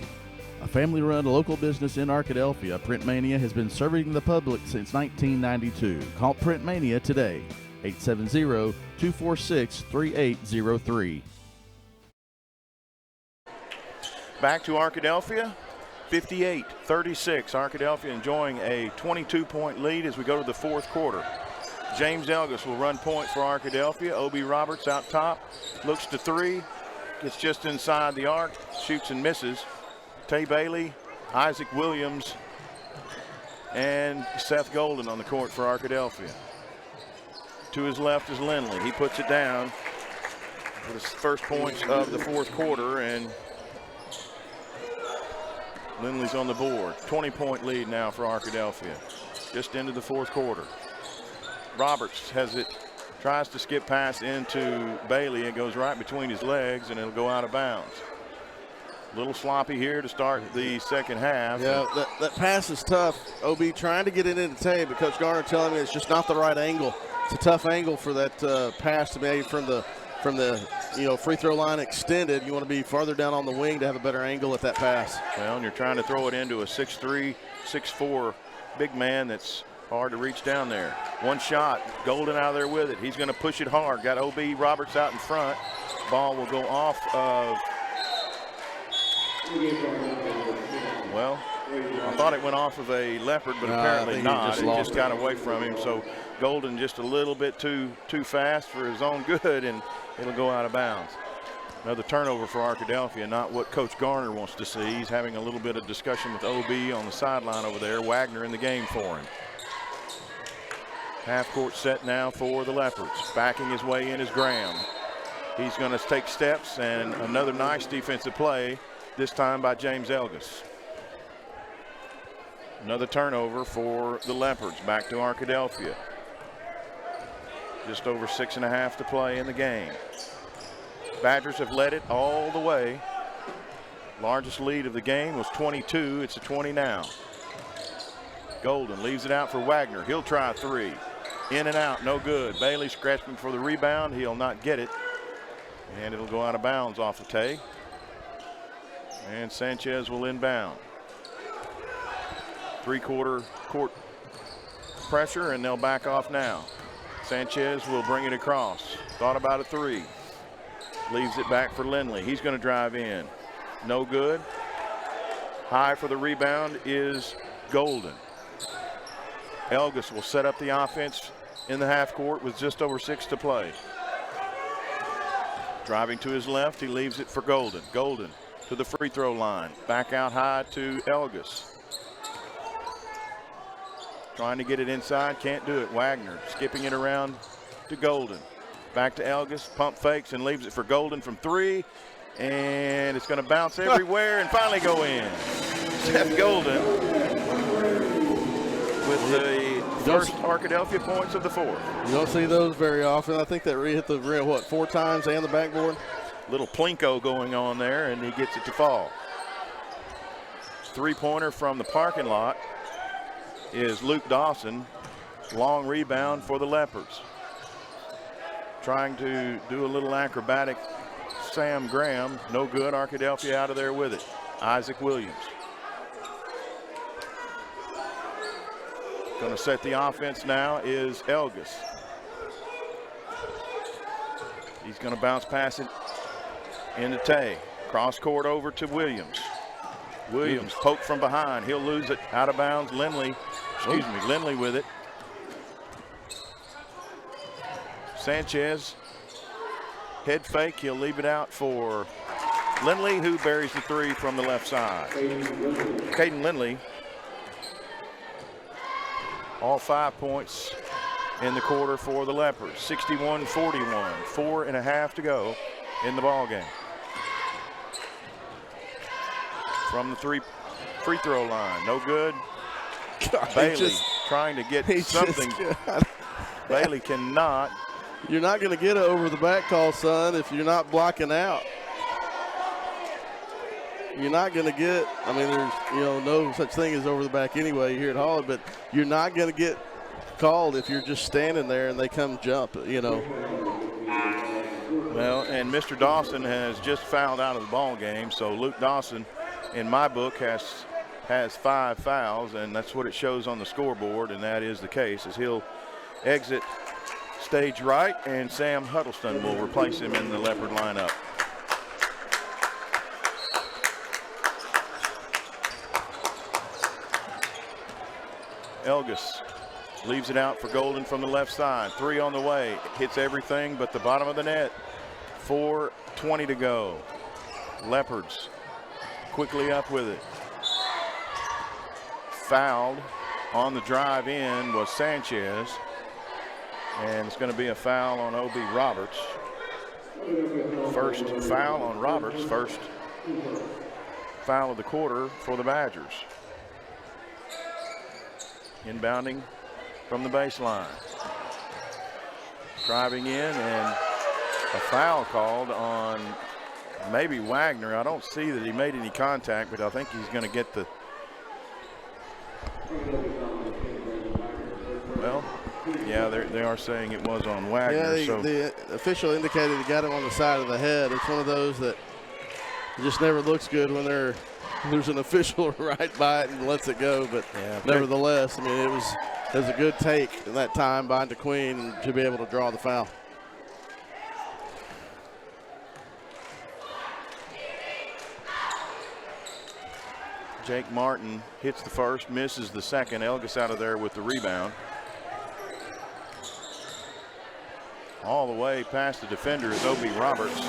A family-run local business in Arkadelphia, Print Mania has been serving the public since 1992. Call Print Mania today, 870-246-3803. Back to Arkadelphia, 58-36. Arkadelphia enjoying a 22-point lead as we go to the 4th quarter. James Elgis will run point for Arkadelphia. O.B. Roberts out top, looks to 3, gets just inside the arc, shoots and misses. Tay Bailey, Isaac Williams, and Seth Golden on the court for Arkadelphia. To his left is Lindley. He puts it down for his first points of the 4th quarter, and Lindley's on the board. 20-point lead now for Arkadelphia. Just into the 4th quarter. Roberts has it, tries to skip pass into Bailey. It goes right between his legs, and it'll go out of bounds. A little sloppy here to start the 2nd half. Yeah, that pass is tough. OB trying to get it into Tay, but Coach Garner telling me it's just not the right angle. It's a tough angle for that pass to be from the free throw line extended. You want to be farther down on the wing to have a better angle at that pass. Well, and you're trying to throw it into a 6'3", 6'4" big man that's hard to reach down there. One shot, Golden out of there with it. He's going to push it hard. Got O.B. Roberts out in front. Ball will go off of, well, I thought it went off of a Leopard, but apparently not. It just got away from him. So Golden just a little bit too fast for his own good, and it'll go out of bounds. Another turnover for Arkadelphia, not what Coach Garner wants to see. He's having a little bit of discussion with O.B. on the sideline over there. Wagner in the game for him. Half court set now for the Leopards. Backing his way in is Graham. He's going to take steps, and another nice defensive play, this time by James Elgis. Another turnover for the Leopards. Back to Arkadelphia. Just over 6.5 to play in the game. Badgers have led it all the way. Largest lead of the game was 22. It's a 20 now. Golden leaves it out for Wagner. He'll try a 3. In and out, no good. Bailey scratching for the rebound. He'll not get it. And it'll go out of bounds off of Tay. And Sanchez will inbound. Three-quarter court pressure, and they'll back off now. Sanchez will bring it across. Thought about a three. Leaves it back for Lindley. He's going to drive in. No good. High for the rebound is Golden. Elgis will set up the offense in the half court with just over 6 to play. Driving to his left, he leaves it for Golden. Golden to the free throw line. Back out high to Elgis. Trying to get it inside, can't do it. Wagner skipping it around to Golden. Back to Elgis, pump fakes and leaves it for Golden from 3. And it's going to bounce everywhere and finally go in. Seth Golden with the first Arkadelphia points of the fourth. You don't see those very often. I think that hit the rim, what, 4 times and the backboard? Little plinko going on there, and he gets it to fall. Three-pointer from the parking lot is Luke Dawson. Long rebound for the Leopards. Trying to do a little acrobatic Sam Graham. No good. Arkadelphia out of there with it. Isaac Williams. Going to set the offense now is Elgis. He's going to bounce pass it into Tay. Cross court over to Williams. Williams poked from behind. He'll lose it out of bounds. Lindley with it. Sanchez, head fake. He'll leave it out for Lindley, who buries the three from the left side. Caden Lindley, all 5 points in the quarter for the Leopards. 61-41, 4.5 to go in the ball game. From the free throw line, no good. God, Bailey trying to get something. Bailey cannot. You're not going to get it over the back call, son, if you're not blocking out. You're not going to get, I mean, there's no such thing as over the back anyway here at Hall, but you're not going to get called if you're just standing there and they come jump, Well, and Mr. Dawson has just fouled out of the ball game, so Luke Dawson, in my book, has 5 fouls, and that's what it shows on the scoreboard, and that is the case, as he'll exit stage right, and Sam Huddleston will replace him in the Leopard lineup. Elgis leaves it out for Golden from the left side. 3 on the way. Hits everything but the bottom of the net. 4:20 to go. Leopards quickly up with it. Fouled on the drive in was Sanchez. And it's going to be a foul on O.B. Roberts. First foul on Roberts. First foul of the quarter for the Badgers. Inbounding from the baseline. Driving in, and a foul called on maybe Wagner. I don't see that he made any contact, but I think he's going to get the. Well, yeah, they are saying it was on Wagner. Yeah, the official indicated he got him on the side of the head. It's one of those that just never looks good when there's an official right by it and lets it go. But nevertheless, I mean, it was a good take in that time by DeQueen to be able to draw the foul. Jake Martin hits the first, misses the second. Elgis out of there with the rebound. All the way past the defender is O.B. Roberts.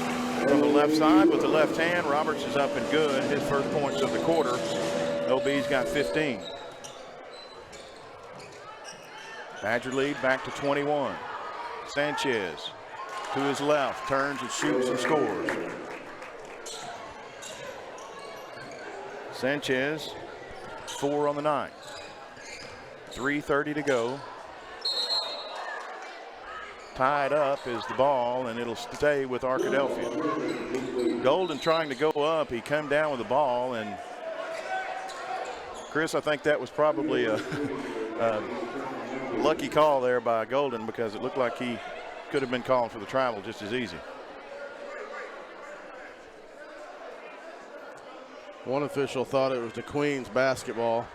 From the left side with the left hand, Roberts is up and good. His first points of the quarter. O.B.'s got 15. Badger lead back to 21. Sanchez to his left, turns and shoots and scores. Sanchez, 4 on the night. 3:30 to go. Tied up is the ball, and it'll stay with Arkadelphia. Golden trying to go up. He came down with the ball, and Chris, I think that was probably a lucky call there by Golden, because it looked like he could have been called for the travel just as easy. One official thought it was DeQueen's basketball.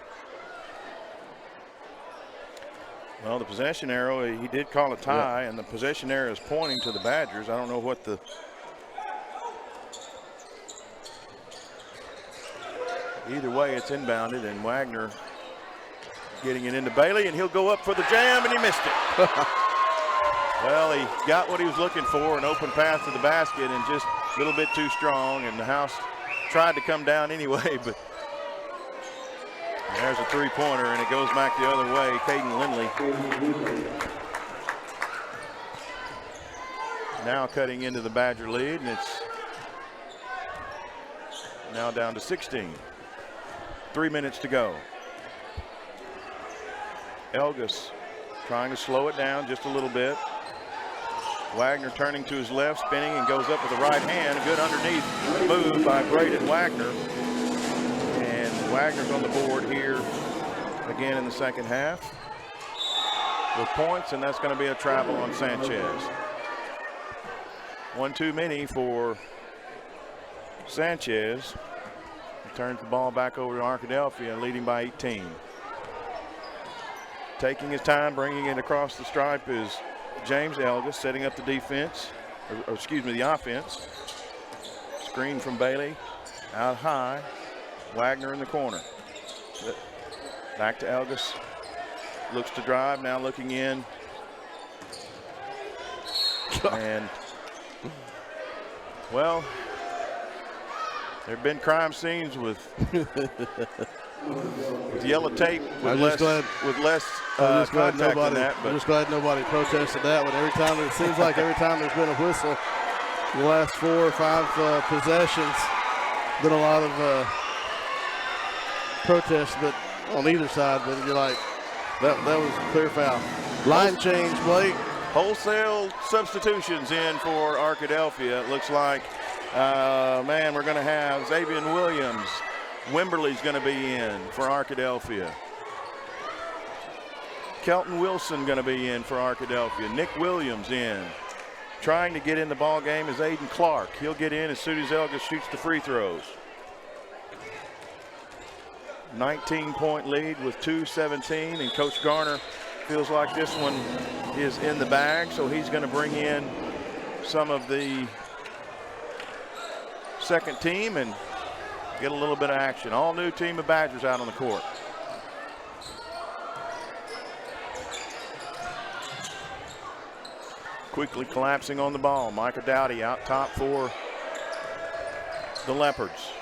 Well, the possession arrow, he did call a tie, and the possession arrow is pointing to the Badgers. I don't know what the. Either way, it's inbounded, and Wagner getting it into Bailey, and he'll go up for the jam, and he missed it. Well, he got what he was looking for, an open path to the basket, and just a little bit too strong, and the house tried to come down anyway, but there's a three-pointer, and it goes back the other way. Caden Lindley now cutting into the Badger lead, and it's now down to 16. 3 minutes to go. Elgus trying to slow it down just a little bit. Wagner turning to his left, spinning, and goes up with the right hand. A good underneath move by Braden Wagner. And Wagner's on the board here again in the second half with points, and that's going to be a travel on Sanchez. One too many for Sanchez. He turns the ball back over to Arkadelphia, leading by 18. Taking his time, bringing it across the stripe is James Elgus, setting up the defense, or excuse me, the offense. Screen from Bailey, out high. Wagner in the corner. Back to Elgus. Looks to drive, now looking in. And, well, there have been crime scenes with yellow tape with less contact than that. But I'm just glad nobody protested that one. Every time, it seems like every time there's been a whistle, the last 4 or 5 possessions, been a lot of protests, but on either side. But you're like, that was a clear foul. Line change, Blake. Wholesale substitutions in for Arkadelphia. It looks like, man, we're going to have Xavier Williams. Wimberly's going to be in for Arkadelphia. Kelton Wilson going to be in for Arkadelphia. Nick Williams in. Trying to get in the ball game is Aiden Clark. He'll get in as soon as Elgus shoots the free throws. 19-point lead with 2:17, and Coach Garner feels like this one is in the bag, so he's going to bring in some of the second team and get a little bit of action. All new team of Badgers out on the court. Quickly collapsing on the ball. Micah Dowdy out top for the Leopards.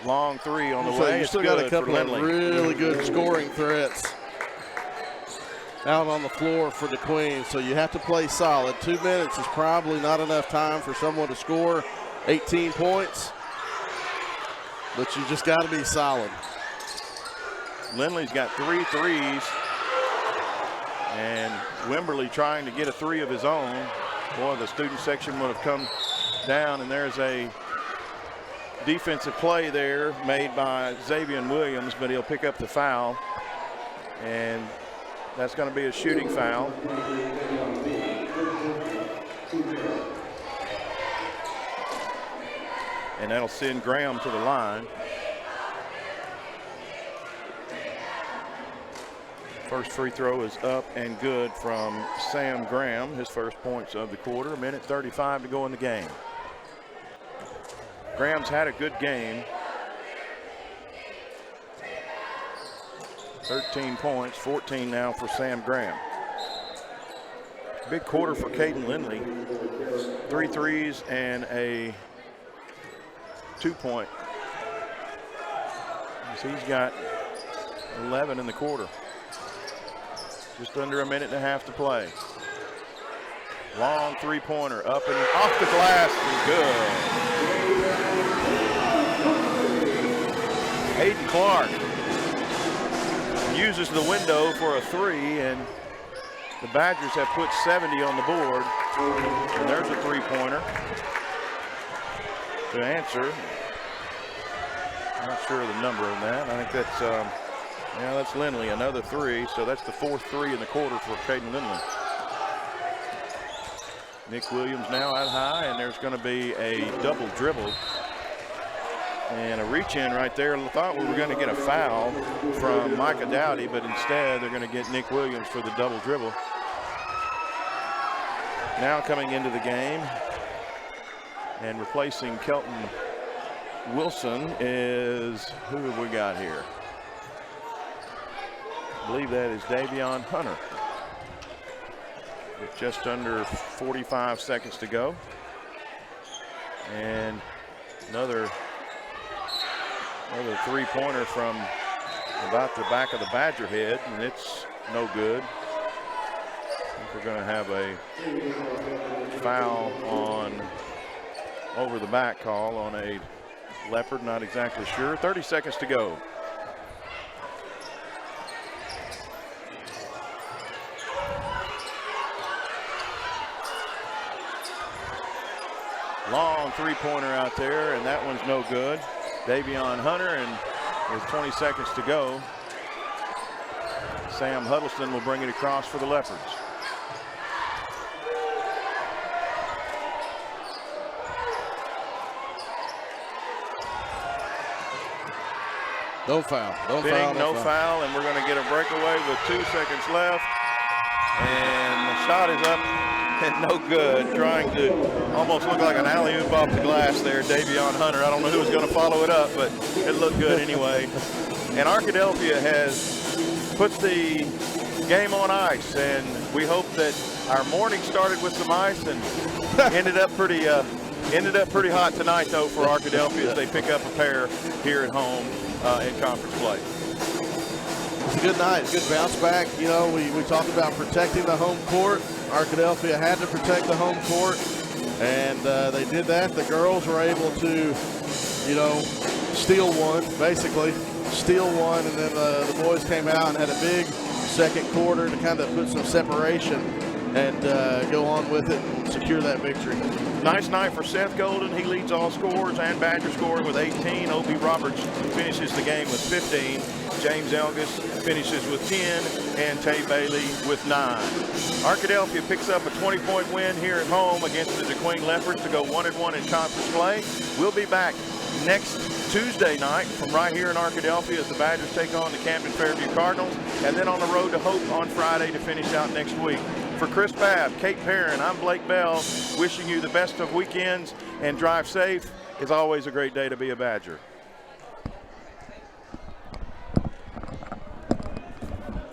Long three on the way. You still got a couple of really good scoring threats out on the floor for DeQueen, so you have to play solid. 2 minutes is probably not enough time for someone to score 18 points, but you just got to be solid. Lindley's got 3 threes, and Wimberly trying to get a 3 of his own. Boy, the student section would have come down, and there's a defensive play there made by Xavier Williams, but he'll pick up the foul, and that's going to be a shooting foul. And that'll send Graham to the line. First free throw is up and good from Sam Graham, his first points of the quarter. 1:35 to go in the game. Graham's had a good game. 13 points, 14 now for Sam Graham. Big quarter for Caden Lindley. 3 threes and a 2-point. He's got 11 in the quarter. Just under a minute and a half to play. Long three-pointer up and off the glass and good. Aiden Clark uses the window for a 3, and the Badgers have put 70 on the board. And there's a three-pointer to answer. Not sure of the number on that. I think that's, yeah, that's Lindley, another 3. So that's the 4th 3 in the quarter for Caden Lindley. Nick Williams now out high, and there's going to be a double dribble And a reach in right there. Thought we were going to get a foul from Micah Dowdy, but instead they're going to get Nick Williams for the double dribble. Now coming into the game and replacing Kelton Wilson is, who have we got here? I believe that is Davion Hunter. With just under 45 seconds to go. And another three-pointer from about the back of the Badger head, and it's no good. I think we're going to have a foul on over the back call on a Leopard, not exactly sure. 30 seconds to go. Long three-pointer out there, and that one's no good. Davion Hunter, and with 20 seconds to go, Sam Huddleston will bring it across for the Leopards. No foul. No foul, and we're going to get a breakaway with 2 seconds left. And the shot is up and no good. Trying to almost look like an alley-oop off the glass there, Davion Hunter. I don't know who was going to follow it up, but it looked good anyway. And Arkadelphia has put the game on ice, and we hope that our morning started with some ice and ended up pretty hot tonight, though, for Arkadelphia as they pick up a pair here at home in conference play. It's a good night, good bounce back. You know, we talked about protecting the home court. Arkadelphia had to protect the home court, and they did that. The girls were able to, you know, steal one, basically. Steal one, and then the boys came out and had a big second quarter to kind of put some separation and go on with it and secure that victory. Nice night for Seth Golden. He leads all scorers and Badger scoring with 18. Obie Roberts finishes the game with 15. James Elgis finishes with 10, and Tay Bailey with 9. Arkadelphia picks up a 20-point win here at home against the DeQueen Leopards to go 1-1 in conference play. We'll be back next Tuesday night from right here in Arkadelphia as the Badgers take on the Camden Fairview Cardinals, and then on the road to Hope on Friday to finish out next week. For Chris Babb, Kate Perrin, I'm Blake Bell, wishing you the best of weekends and drive safe. It's always a great day to be a Badger.